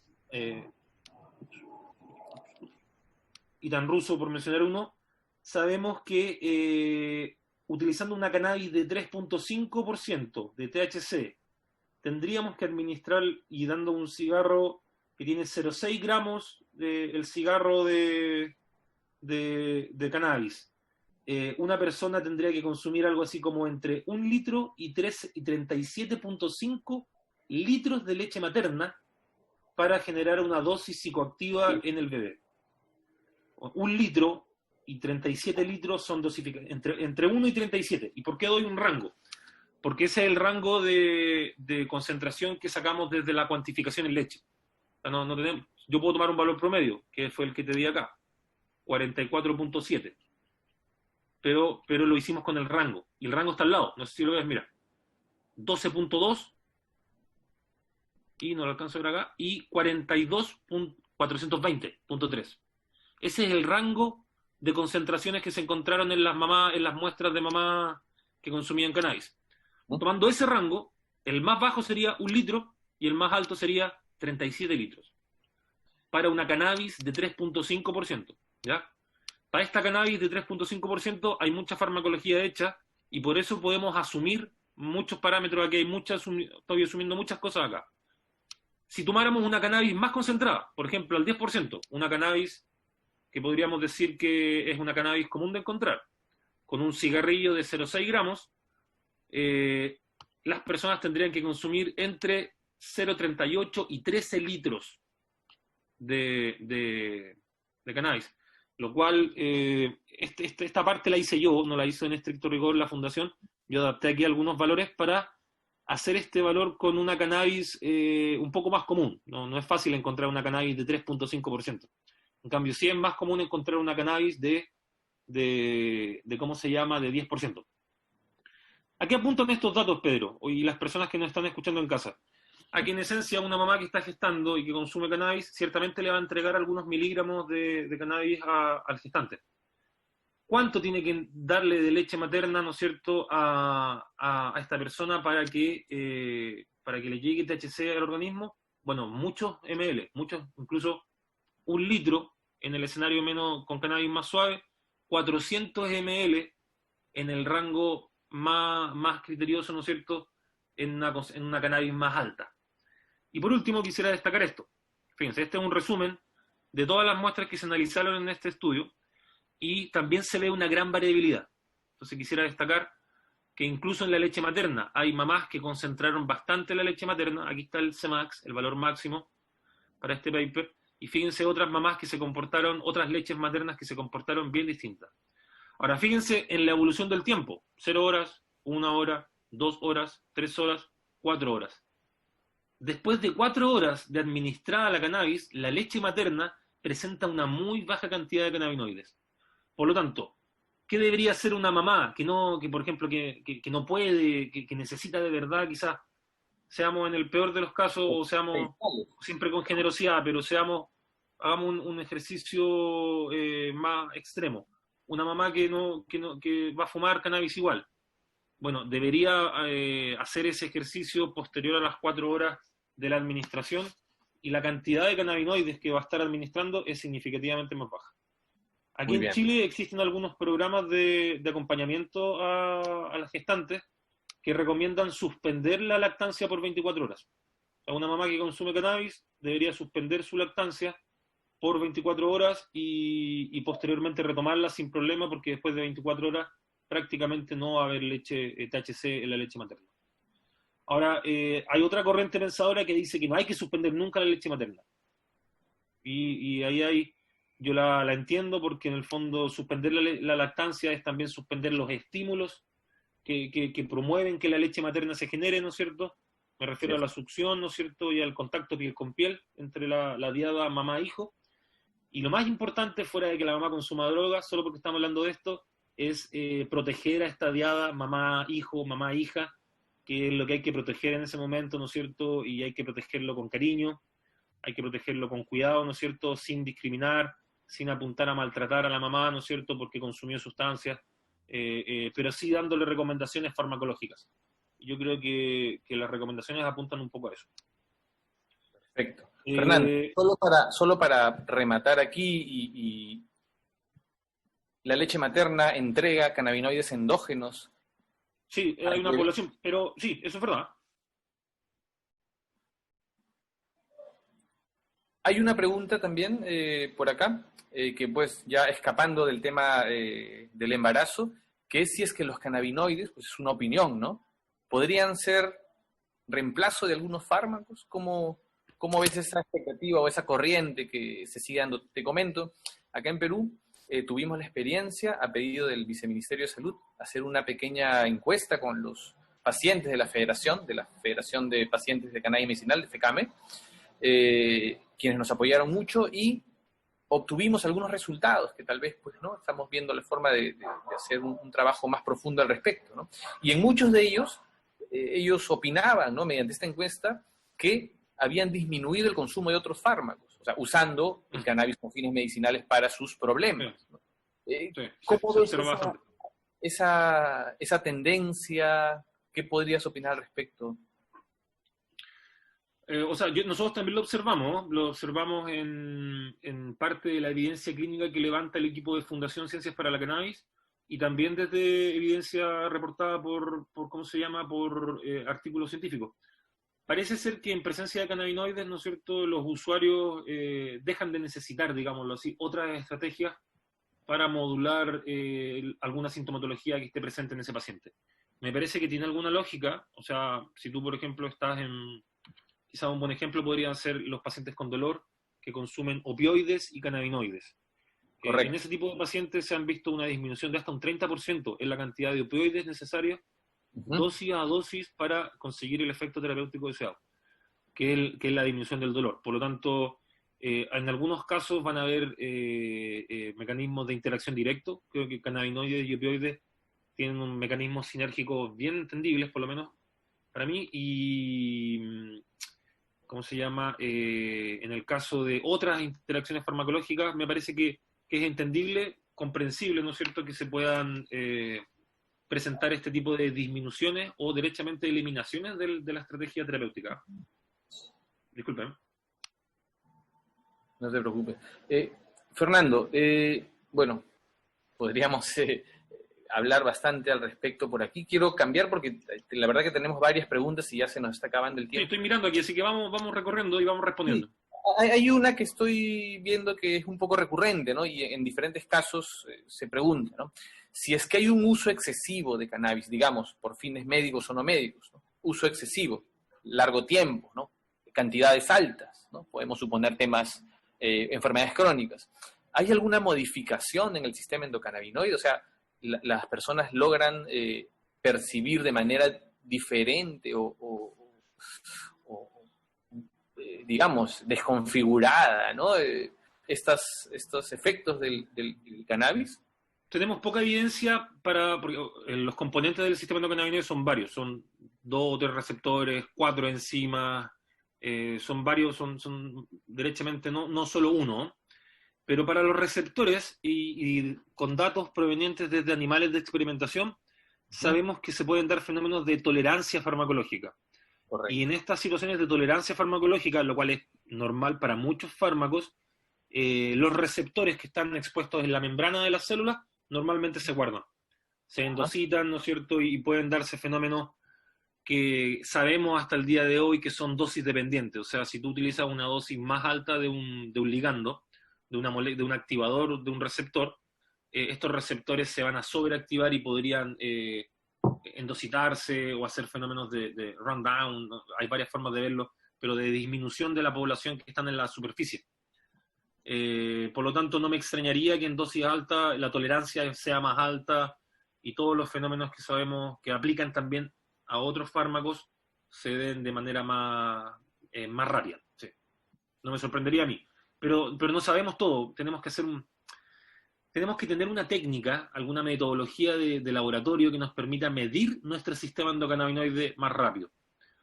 Itan Russo, por mencionar uno, sabemos que utilizando una cannabis de 3.5% de THC, tendríamos que administrar, y dando un cigarro que tiene 0,6 gramos el cigarro de cannabis, una persona tendría que consumir algo así como entre 1 litro y 37.5 litros de leche materna para generar una dosis psicoactiva en el bebé. 1 litro y 37 litros son dosificados, entre 1 y 37. ¿Y por qué doy un rango? Porque ese es el rango de concentración que sacamos desde la cuantificación en leche. O sea, no tenemos, yo puedo tomar un valor promedio, que fue el que te di acá, 44.7. Pero lo hicimos con el rango. Y el rango está al lado, no sé si lo ves, mira. 12.2, y no lo alcanzo a ver acá, y 420.3. Ese es el rango de concentraciones que se encontraron en las muestras de mamás que consumían cannabis. Tomando ese rango, el más bajo sería 1 litro y el más alto sería 37 litros. Para una cannabis de 3.5%, ¿ya? Para esta cannabis de 3.5% hay mucha farmacología hecha y por eso podemos asumir muchos parámetros aquí, estoy asumiendo muchas cosas acá. Si tomáramos una cannabis más concentrada, por ejemplo al 10%, una cannabis que podríamos decir que es una cannabis común de encontrar, con un cigarrillo de 0,6 gramos, las personas tendrían que consumir entre 0,38 y 13 litros de cannabis, lo cual esta parte la hice yo, no la hizo en estricto rigor la fundación. Yo adapté aquí algunos valores para hacer este valor con una cannabis un poco más común. No es fácil encontrar una cannabis de 3.5%. En cambio, sí es más común encontrar una cannabis de ¿cómo se llama?, de 10%. ¿A qué apuntan estos datos, Pedro? Y las personas que nos están escuchando en casa. A que en esencia una mamá que está gestando y que consume cannabis, ciertamente le va a entregar algunos miligramos de cannabis al gestante. ¿Cuánto tiene que darle de leche materna, ¿no es cierto?, a esta persona para que le llegue THC al organismo? Bueno, muchos ml, incluso 1 litro en el escenario menos con cannabis más suave, 400 ml en el rango más criterioso, ¿no es cierto?, en una cannabis más alta. Y por último quisiera destacar esto. Fíjense, este es un resumen de todas las muestras que se analizaron en este estudio y también se ve una gran variabilidad. Entonces quisiera destacar que incluso en la leche materna hay mamás que concentraron bastante la leche materna. Aquí está el Cmax, el valor máximo para este paper. Y fíjense otras mamás que se comportaron, otras leches maternas que se comportaron bien distintas. Ahora, fíjense en la evolución del tiempo. 0 horas, 1 hora, 2 horas, 3 horas, 4 horas. Después de 4 horas de administrada la cannabis, la leche materna presenta una muy baja cantidad de cannabinoides. Por lo tanto, ¿qué debería hacer una mamá que por ejemplo, que no puede, que necesita de verdad, quizás seamos en el peor de los casos, o seamos siempre con generosidad, pero hagamos un ejercicio más extremo? Una mamá que va a fumar cannabis igual. Bueno, debería hacer ese ejercicio posterior a las 4 horas de la administración y la cantidad de cannabinoides que va a estar administrando es significativamente más baja. Aquí en Chile existen algunos programas de acompañamiento a las gestantes que recomiendan suspender la lactancia por 24 horas. O sea, una mamá que consume cannabis debería suspender su lactancia por 24 horas y posteriormente retomarla sin problema, porque después de 24 horas prácticamente no va a haber leche THC en la leche materna. Ahora, hay otra corriente pensadora que dice que no hay que suspender nunca la leche materna. Y ahí yo la entiendo, porque en el fondo suspender la lactancia es también suspender los estímulos que promueven que la leche materna se genere, ¿no es cierto? Me refiero a la succión, ¿no es cierto?, y al contacto piel con piel entre la diada mamá-hijo. Y lo más importante, fuera de que la mamá consuma drogas, solo porque estamos hablando de esto, es proteger a esta diada mamá-hijo, mamá-hija, que es lo que hay que proteger en ese momento, ¿no es cierto? Y hay que protegerlo con cariño, hay que protegerlo con cuidado, ¿no es cierto?, sin discriminar, sin apuntar a maltratar a la mamá, ¿no es cierto?, porque consumió sustancias, pero sí dándole recomendaciones farmacológicas. Yo creo que las recomendaciones apuntan un poco a eso. Perfecto. Fernando, solo para rematar aquí, y la leche materna entrega cannabinoides endógenos. Sí, hay una población, pero sí, eso es verdad. Hay una pregunta también por acá, que pues ya escapando del tema del embarazo, que es si es que los cannabinoides, pues es una opinión, ¿no?, podrían ser reemplazo de algunos fármacos. ¿Cómo ves esa expectativa o esa corriente que se sigue dando? Te comento, acá en Perú tuvimos la experiencia, a pedido del Viceministerio de Salud, hacer una pequeña encuesta con los pacientes de la Federación de Pacientes de Cannabis Medicinal, de FECAME, quienes nos apoyaron mucho, y obtuvimos algunos resultados que tal vez pues no estamos viendo la forma de hacer un trabajo más profundo al respecto, ¿no? Y en muchos de ellos, ellos opinaban, ¿no?, mediante esta encuesta, que habían disminuido el consumo de otros fármacos, o sea, usando el cannabis con fines medicinales para sus problemas, ¿no? ¿Cómo ves esa tendencia? ¿Qué podrías opinar al respecto? O sea, nosotros también lo observamos en parte de la evidencia clínica que levanta el equipo de Fundación Ciencias para la Cannabis, y también desde evidencia reportada por ¿cómo se llama?, por artículos científicos. Parece ser que en presencia de cannabinoides, ¿no es cierto?, los usuarios dejan de necesitar, digámoslo así, otras estrategias para modular alguna sintomatología que esté presente en ese paciente. Me parece que tiene alguna lógica. O sea, si tú, por ejemplo, quizás un buen ejemplo podrían ser los pacientes con dolor que consumen opioides y cannabinoides. En ese tipo de pacientes se han visto una disminución de hasta un 30% en la cantidad de opioides necesarias, dosis a dosis, para conseguir el efecto terapéutico deseado, que es la disminución del dolor. Por lo tanto, en algunos casos van a haber mecanismos de interacción directo. Creo que cannabinoides y opioides tienen un mecanismo sinérgico bien entendibles, por lo menos para mí, y ¿cómo se llama? En el caso de otras interacciones farmacológicas, me parece que es entendible, comprensible, ¿no es cierto?, que se puedan presentar este tipo de disminuciones o derechamente eliminaciones de la estrategia terapéutica. Disculpen. No te preocupes. Fernando, bueno, podríamos hablar bastante al respecto por aquí. Quiero cambiar porque la verdad que tenemos varias preguntas y ya se nos está acabando el tiempo. Sí, estoy mirando aquí, así que vamos recorriendo y vamos respondiendo. Sí. Hay una que estoy viendo que es un poco recurrente, ¿no? Y en diferentes casos se pregunta, ¿no?, si es que hay un uso excesivo de cannabis, digamos, por fines médicos o no médicos, ¿no?, uso excesivo, largo tiempo, ¿no?, cantidades altas, ¿no?, podemos suponer temas, enfermedades crónicas. ¿Hay alguna modificación en el sistema endocannabinoide? O sea, las personas logran percibir de manera diferente digamos, desconfigurada, ¿no?, estos efectos del cannabis. Tenemos poca evidencia porque los componentes del sistema endocannabinoide son varios, son 2 o 3 receptores, 4 enzimas, son varios, son derechamente no solo uno, pero para los receptores y con datos provenientes desde animales de experimentación, sabemos que se pueden dar fenómenos de tolerancia farmacológica. Correcto. Y en estas situaciones de tolerancia farmacológica, lo cual es normal para muchos fármacos, los receptores que están expuestos en la membrana de las células normalmente se guardan, se endocitan, ¿no es cierto?, y pueden darse fenómenos que sabemos hasta el día de hoy que son dosis dependientes. O sea, si tú utilizas una dosis más alta de un ligando, de un activador, de un receptor, estos receptores se van a sobreactivar y podrían endocitarse o hacer fenómenos de rundown, ¿no? Hay varias formas de verlo, pero de disminución de la población que están en la superficie. Por lo tanto, no me extrañaría que en dosis alta la tolerancia sea más alta y todos los fenómenos que sabemos que aplican también a otros fármacos se den de manera más rápida. Sí. No me sorprendería a mí. Pero no sabemos todo. Tenemos que tener una técnica, alguna metodología de laboratorio que nos permita medir nuestro sistema endocannabinoide más rápido.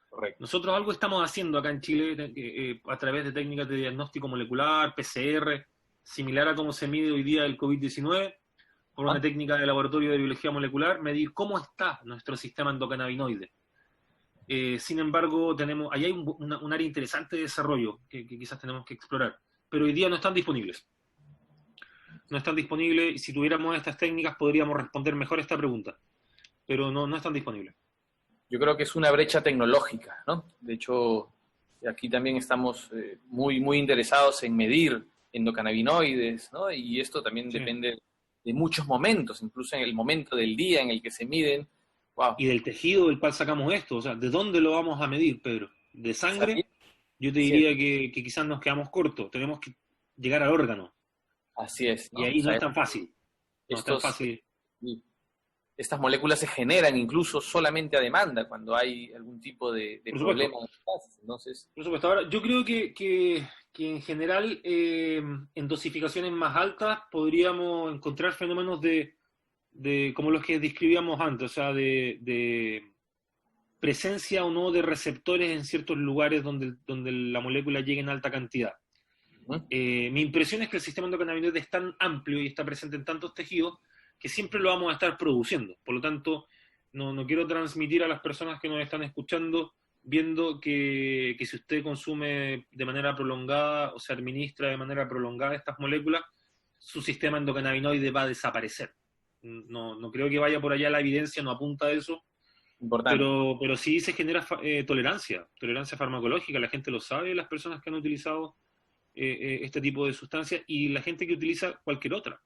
Correcto. Nosotros algo estamos haciendo acá en Chile a través de técnicas de diagnóstico molecular, PCR, similar a cómo se mide hoy día el COVID-19, por una técnica de laboratorio de biología molecular, medir cómo está nuestro sistema endocannabinoide. Sin embargo, ahí hay un área interesante de desarrollo que quizás tenemos que explorar, pero hoy día no están disponibles. No están disponibles, y si tuviéramos estas técnicas podríamos responder mejor esta pregunta, pero no están disponibles. Yo creo que es una brecha tecnológica, ¿no? De hecho, aquí también estamos muy, muy interesados en medir endocannabinoides, ¿no? Y esto también depende de muchos momentos, incluso en el momento del día en el que se miden. Wow. Y del tejido del cual sacamos esto, o sea, ¿de dónde lo vamos a medir, Pedro? ¿De sangre? Yo te diría que quizás nos quedamos cortos, tenemos que llegar al órgano. Así es, ¿no? Y ahí no es tan fácil. No es tan fácil. Estas moléculas se generan incluso solamente a demanda cuando hay algún tipo de problema. Entonces, por supuesto. Ahora, yo creo que en general en dosificaciones más altas podríamos encontrar fenómenos de como los que describíamos antes, o sea, de presencia o no de receptores en ciertos lugares donde la molécula llegue en alta cantidad. Mi impresión es que el sistema endocannabinoide es tan amplio y está presente en tantos tejidos que siempre lo vamos a estar produciendo. Por lo tanto, no quiero transmitir a las personas que nos están escuchando, viendo que si usted consume de manera prolongada o se administra de manera prolongada estas moléculas, su sistema endocannabinoide va a desaparecer. No creo que vaya por allá, la evidencia no apunta a eso. Importante. Pero sí se genera tolerancia farmacológica, la gente lo sabe, las personas que han utilizado este tipo de sustancias y la gente que utiliza cualquier otra.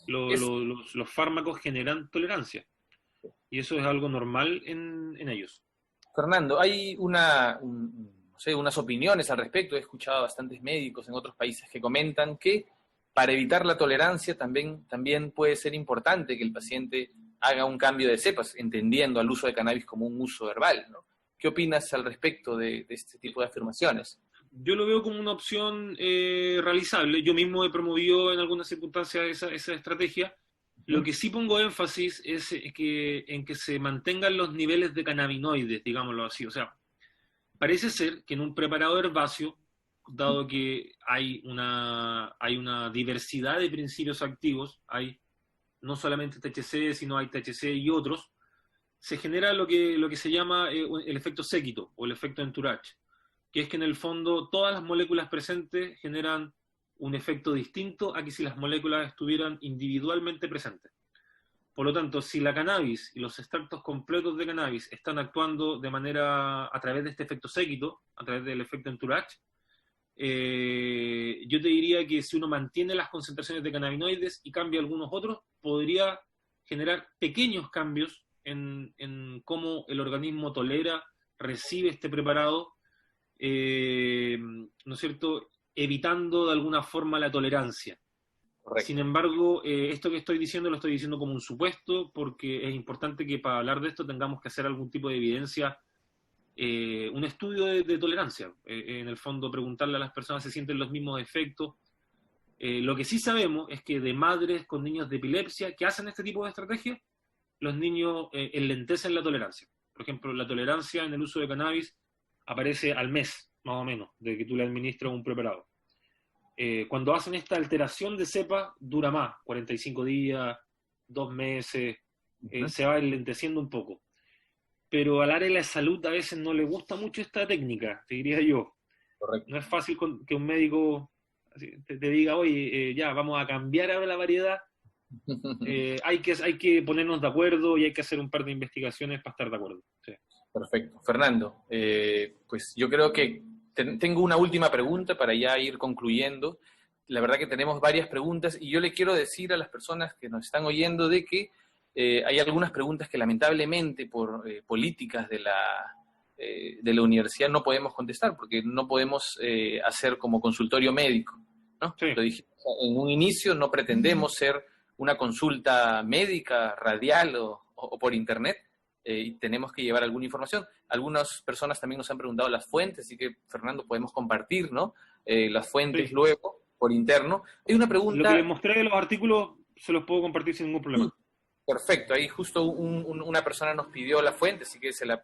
Los fármacos generan tolerancia y eso es algo normal en ellos. Fernando, hay unas opiniones al respecto. He escuchado a bastantes médicos en otros países que comentan que para evitar la tolerancia también puede ser importante que el paciente haga un cambio de cepas, entendiendo al uso de cannabis como un uso herbal, ¿no? ¿Qué opinas al respecto de este tipo de afirmaciones? Yo lo veo como una opción realizable. Yo mismo he promovido en algunas circunstancias esa estrategia. Lo que sí pongo énfasis es en que se mantengan los niveles de cannabinoides, digámoslo así. O sea, parece ser que en un preparado herbáceo, dado que hay una diversidad de principios activos, hay no solamente THC, sino hay THC y otros, se genera lo que se llama el efecto séquito o el efecto entourage, que es que en el fondo todas las moléculas presentes generan un efecto distinto a que si las moléculas estuvieran individualmente presentes. Por lo tanto, si la cannabis y los extractos completos de cannabis están actuando a través de este efecto séquito, a través del efecto entourage, yo te diría que si uno mantiene las concentraciones de cannabinoides y cambia algunos otros, podría generar pequeños cambios en cómo el organismo tolera, recibe este preparado, ¿no es cierto?, evitando de alguna forma la tolerancia. Correcto. Sin embargo, esto que estoy diciendo lo estoy diciendo como un supuesto, porque es importante que para hablar de esto tengamos que hacer algún tipo de evidencia, un estudio de tolerancia. En el fondo, preguntarle a las personas si sienten los mismos efectos. Lo que sí sabemos es que de madres con niños de epilepsia que hacen este tipo de estrategias, los niños enlentecen la tolerancia. Por ejemplo, la tolerancia en el uso de cannabis aparece al mes, más o menos, de que tú le administras un preparado. Cuando hacen esta alteración de cepa, dura más, 45 días, 2 meses, se va enlenteciendo un poco. Pero al área de la salud a veces no le gusta mucho esta técnica, te diría yo. Correcto. No es fácil que un médico te diga, oye, ya, vamos a cambiar ahora la variedad. Hay que ponernos de acuerdo y hay que hacer un par de investigaciones para estar de acuerdo. Sí. Perfecto. Fernando, pues yo creo que tengo una última pregunta para ya ir concluyendo. La verdad que tenemos varias preguntas y yo le quiero decir a las personas que nos están oyendo de que hay algunas preguntas que lamentablemente por políticas de la universidad no podemos contestar, porque no podemos hacer como consultorio médico, ¿no? Sí. Lo dije en un inicio, no pretendemos ser una consulta médica, radial o por internet, y tenemos que llevar alguna información. Algunas personas también nos han preguntado las fuentes, así que, Fernando, podemos compartir, ¿no? Las fuentes Sí. luego, por interno. Hay una Lo pregunta... que les mostré de los artículos se los puedo compartir sin ningún problema. Perfecto, ahí justo una persona nos pidió la fuente, así que se la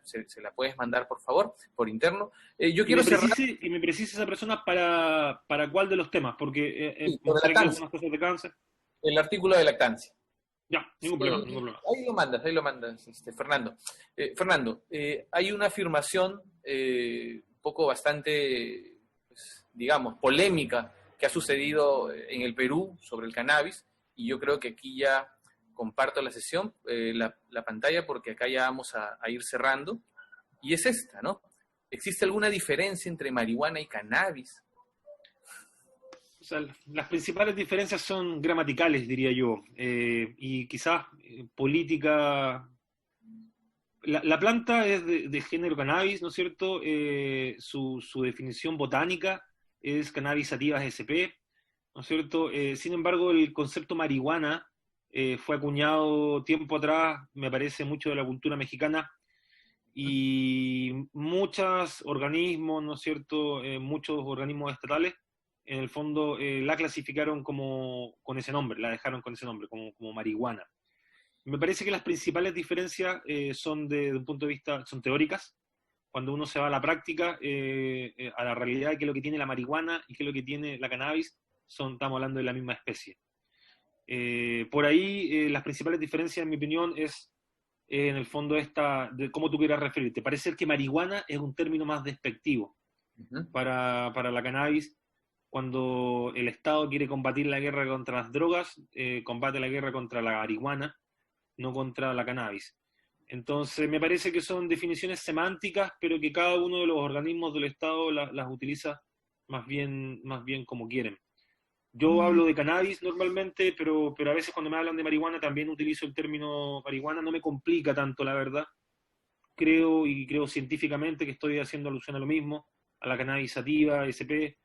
puedes mandar, por favor, por interno. Yo quiero cerrar... Y me precise esa persona para cuál de los temas, porque Sí, mostré sobre aquí lactancia. algunas cosas de cáncer. El artículo de lactancia. Ya, ningún problema, ningún problema. Ahí lo mandas, Fernando. Fernando, hay una afirmación un poco bastante, pues, digamos, polémica que ha sucedido en el Perú sobre el cannabis, y yo creo que aquí ya comparto la sesión, la pantalla, porque acá ya vamos a ir cerrando, y es esta, ¿no? ¿Existe alguna diferencia entre marihuana y cannabis? O sea, las principales diferencias son gramaticales, diría yo, y quizás política. La planta es de género cannabis, ¿no es cierto? Su definición botánica es Cannabis sativa sp, ¿no es cierto? Sin embargo, el concepto marihuana fue acuñado tiempo atrás, me parece, mucho de la cultura mexicana, y muchos organismos, ¿no es cierto? Muchos organismos estatales, en el fondo, la clasificaron con ese nombre, la dejaron con ese nombre, como marihuana. Me parece que las principales diferencias son de un punto de vista, son teóricas. Cuando uno se va a la práctica, a la realidad de qué es lo que tiene la marihuana y qué es lo que tiene la cannabis, estamos hablando de la misma especie. Por ahí, las principales diferencias, en mi opinión, es en el fondo de cómo tú quieras referirte. Parece que marihuana es un término más despectivo para la cannabis. Cuando el Estado quiere combatir la guerra contra las drogas, combate la guerra contra la marihuana, no contra la cannabis. Entonces, me parece que son definiciones semánticas, pero que cada uno de los organismos del Estado las utiliza más bien como quieren. Yo hablo de cannabis normalmente, pero a veces cuando me hablan de marihuana también utilizo el término marihuana. No me complica tanto, la verdad. Creo científicamente que estoy haciendo alusión a lo mismo, a la cannabis sativa, SP,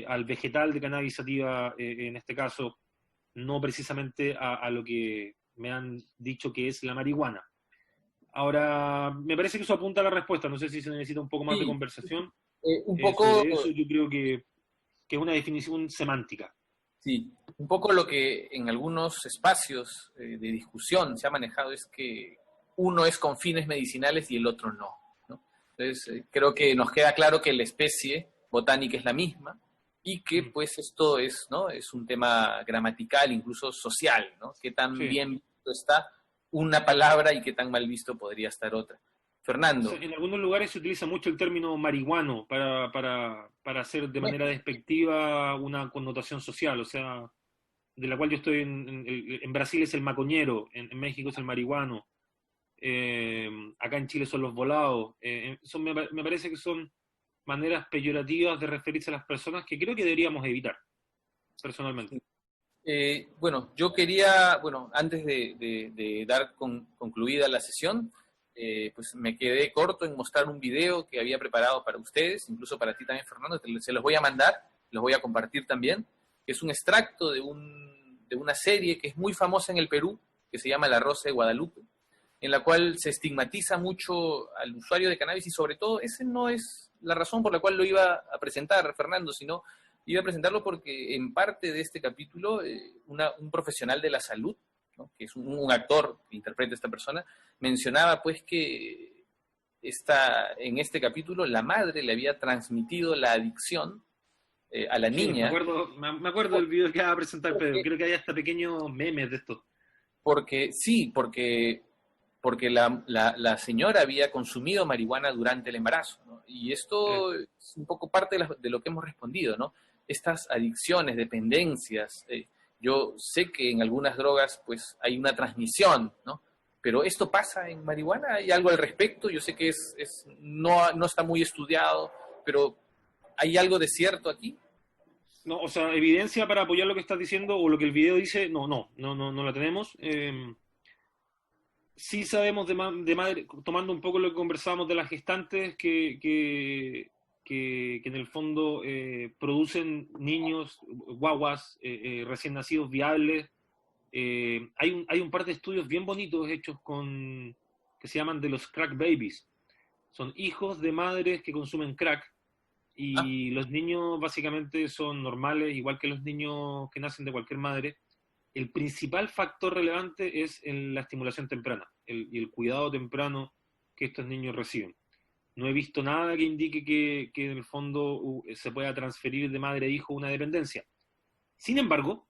al vegetal de cannabis sativa, en este caso, no precisamente a lo que me han dicho que es la marihuana. Ahora, me parece que eso apunta a la respuesta. No sé si se necesita un poco más de conversación. Un poco... Sobre eso yo creo que es una definición semántica. Sí, un poco lo que en algunos espacios de discusión se ha manejado es que uno es con fines medicinales y el otro no, ¿no? Entonces, creo que nos queda claro que la especie botánica es la misma y que pues esto es, ¿no? Es un tema gramatical, incluso social, ¿no? Qué tan bien visto está una palabra y qué tan mal visto podría estar otra. Fernando. O sea, en algunos lugares se utiliza mucho el término marihuano para hacer de manera despectiva una connotación social, o sea, de la cual yo estoy en Brasil es el macoñero, en México es el marihuano, acá en Chile son los volados. Me parece que son maneras peyorativas de referirse a las personas que creo que deberíamos evitar, personalmente. Bueno, yo quería, antes de dar concluida la sesión, pues me quedé corto en mostrar un video que había preparado para ustedes, incluso para ti también, Fernando, se los voy a mandar, los voy a compartir también, que es un extracto de una serie que es muy famosa en el Perú, que se llama La Rosa de Guadalupe, en la cual se estigmatiza mucho al usuario de cannabis, y sobre todo, ese no es la razón por la cual lo iba a presentar, Fernando, sino iba a presentarlo porque en parte de este capítulo, un profesional de la salud, ¿no? Que es un actor que interpreta a esta persona, mencionaba pues que en este capítulo la madre le había transmitido la adicción a la niña. Me acuerdo del video que va a presentar Pedro, creo que hay hasta pequeños memes de esto. Porque la señora había consumido marihuana durante el embarazo, ¿no? Y esto es un poco parte de lo que hemos respondido, ¿no? Estas adicciones, dependencias, yo sé que en algunas drogas pues hay una transmisión, ¿no? Pero esto pasa en marihuana, ¿hay algo al respecto? Yo sé que no está muy estudiado, pero ¿hay algo de cierto aquí? No, o sea, evidencia para apoyar lo que estás diciendo o lo que el video dice, no la tenemos. Sí sabemos de madre, tomando un poco lo que conversábamos de las gestantes, que en el fondo producen niños, guaguas, recién nacidos viables. Hay un par de estudios bien bonitos hechos que se llaman de los crack babies. Son hijos de madres que consumen crack, y los niños básicamente son normales, igual que los niños que nacen de cualquier madre. El principal factor relevante es en la estimulación temprana y el cuidado temprano que estos niños reciben. No he visto nada que indique que en el fondo se pueda transferir de madre a hijo una dependencia. Sin embargo,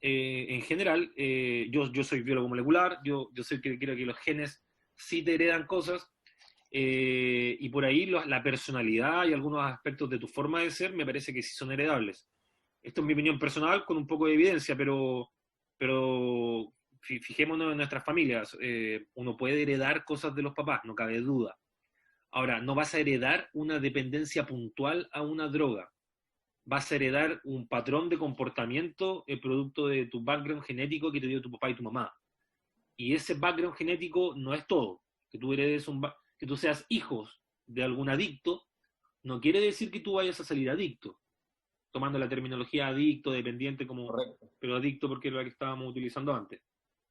en general, yo soy biólogo molecular, yo soy que creo que los genes sí te heredan cosas, y por ahí la personalidad y algunos aspectos de tu forma de ser me parece que sí son heredables. Esto es mi opinión personal con un poco de evidencia, pero fijémonos en nuestras familias. Uno puede heredar cosas de los papás, no cabe duda. Ahora, no vas a heredar una dependencia puntual a una droga. Vas a heredar un patrón de comportamiento producto de tu background genético que te dio tu papá y tu mamá. Y ese background genético no es todo. Que tú heredes que tú seas hijos de algún adicto, no quiere decir que tú vayas a salir adicto. Tomando la terminología adicto, dependiente, pero adicto porque era la que estábamos utilizando antes.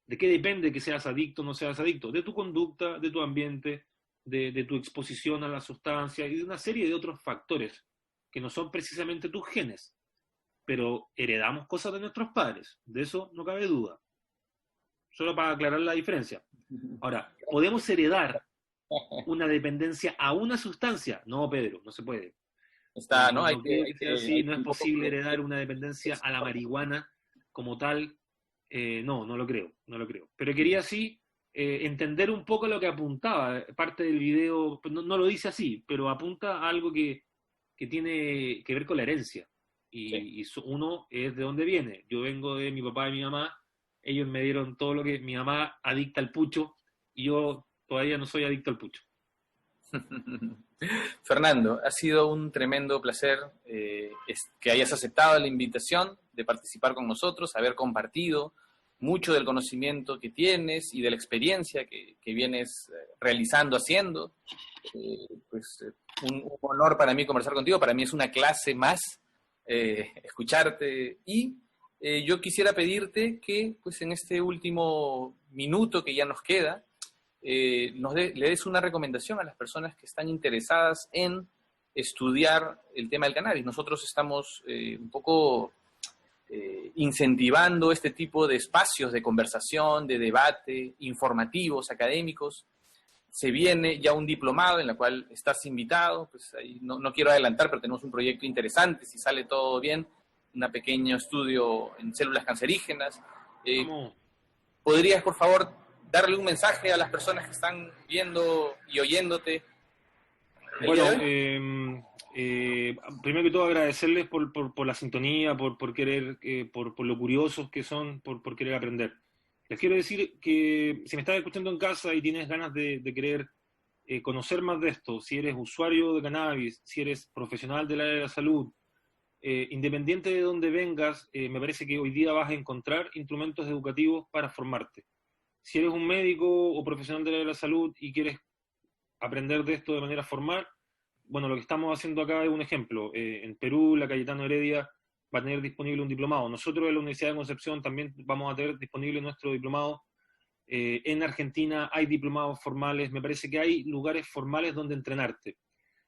¿De qué depende que seas adicto o no seas adicto? De tu conducta, de tu ambiente, de tu exposición a la sustancia y de una serie de otros factores que no son precisamente tus genes, pero heredamos cosas de nuestros padres, de eso no cabe duda. Solo para aclarar la diferencia. Ahora, ¿podemos heredar una dependencia a una sustancia? No, Pedro, no se puede. No es posible heredar una dependencia a la marihuana como tal. No lo creo. Pero quería sí entender un poco lo que apuntaba. Parte del video, no lo dice así, pero apunta a algo que tiene que ver con la herencia. Y uno es de dónde viene. Yo vengo de mi papá y mi mamá. Ellos me dieron todo lo que... Mi mamá adicta al pucho y yo todavía no soy adicto al pucho. Fernando, ha sido un tremendo placer que hayas aceptado la invitación de participar con nosotros, haber compartido mucho del conocimiento que tienes y de la experiencia que vienes realizando, haciendo. Un honor para mí conversar contigo, para mí es una clase más escucharte, y yo quisiera pedirte que pues en este último minuto que ya nos queda, le des una recomendación a las personas que están interesadas en estudiar el tema del cannabis. Nosotros estamos un poco incentivando este tipo de espacios de conversación, de debate, informativos, académicos. Se viene ya un diplomado en el cual estás invitado, pues ahí no quiero adelantar, pero tenemos un proyecto interesante, si sale todo bien, un pequeño estudio en células cancerígenas. ¿Podrías, por favor, darle un mensaje a las personas que están viendo y oyéndote? Bueno, primero que todo agradecerles por la sintonía, por querer, por lo curiosos que son, por querer aprender. Les quiero decir que si me estás escuchando en casa y tienes ganas de querer conocer más de esto, si eres usuario de cannabis, si eres profesional del área de la salud, independiente de dónde vengas, me parece que hoy día vas a encontrar instrumentos educativos para formarte. Si eres un médico o profesional del área de la salud y quieres aprender de esto de manera formal, bueno, lo que estamos haciendo acá es un ejemplo. En Perú, la Cayetano Heredia va a tener disponible un diplomado. Nosotros en la Universidad de Concepción también vamos a tener disponible nuestro diplomado. En Argentina hay diplomados formales. Me parece que hay lugares formales donde entrenarte.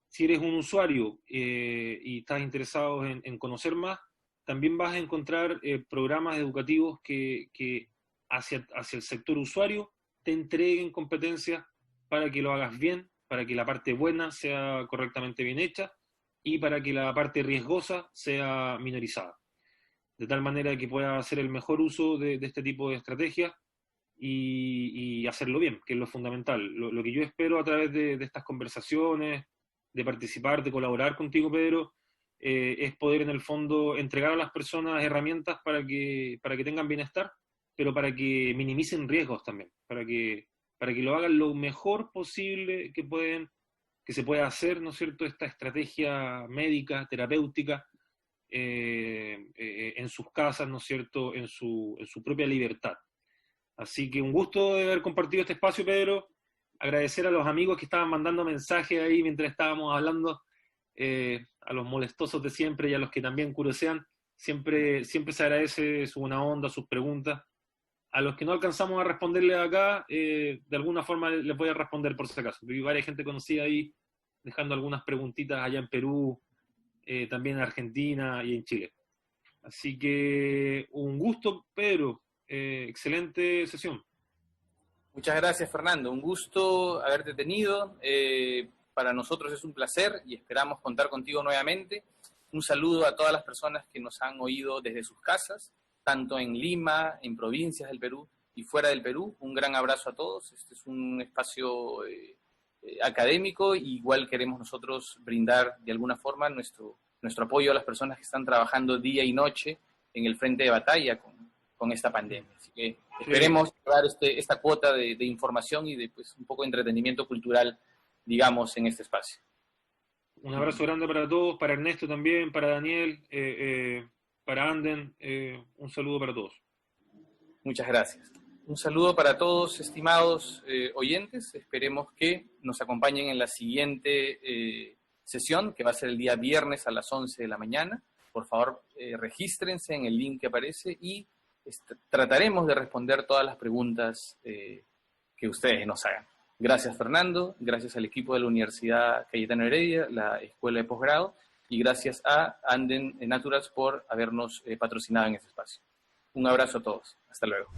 Si eres un usuario y estás interesado en conocer más, también vas a encontrar programas educativos que hacia el sector usuario te entreguen competencias para que lo hagas bien, para que la parte buena sea correctamente bien hecha y para que la parte riesgosa sea minorizada. De tal manera que puedas hacer el mejor uso de este tipo de estrategias y hacerlo bien, que es lo fundamental. Lo que yo espero a través de estas conversaciones, de participar, de colaborar contigo, Pedro, es poder en el fondo entregar a las personas herramientas para que tengan bienestar, pero para que minimicen riesgos también, para que lo hagan lo mejor posible que se pueda hacer, ¿no es cierto?, esta estrategia médica, terapéutica, en sus casas, ¿no es cierto?, en su propia libertad. Así que un gusto de haber compartido este espacio, Pedro. Agradecer a los amigos que estaban mandando mensajes ahí mientras estábamos hablando, a los molestosos de siempre y a los que también curiosean. Siempre se agradece su buena onda, sus preguntas. a los que no alcanzamos a responderle acá, de alguna forma les voy a responder por si acaso. Vi varias gente conocida ahí, dejando algunas preguntitas allá en Perú, también en Argentina y en Chile. Así que un gusto, Pedro. Excelente sesión. Muchas gracias, Fernando. Un gusto haberte tenido. Para nosotros es un placer y esperamos contar contigo nuevamente. Un saludo a todas las personas que nos han oído desde sus casas, tanto en Lima, en provincias del Perú y fuera del Perú. Un gran abrazo a todos. Este es un espacio académico, y igual queremos nosotros brindar de alguna forma nuestro apoyo a las personas que están trabajando día y noche en el frente de batalla con esta pandemia. Así que esperemos llevar esta cuota de información y de un poco de entretenimiento cultural, digamos, en este espacio. Un abrazo grande para todos, para Ernesto también, para Daniel, para Anden, un saludo para todos. Muchas gracias. Un saludo para todos, estimados oyentes. Esperemos que nos acompañen en la siguiente sesión, que va a ser el día viernes a las 11 de la mañana. Por favor, regístrense en el link que aparece y trataremos de responder todas las preguntas que ustedes nos hagan. Gracias, Fernando, gracias al equipo de la Universidad Cayetano Heredia, la Escuela de Posgrado, y gracias a Anden Naturals por habernos patrocinado en este espacio. Un abrazo a todos. Hasta luego.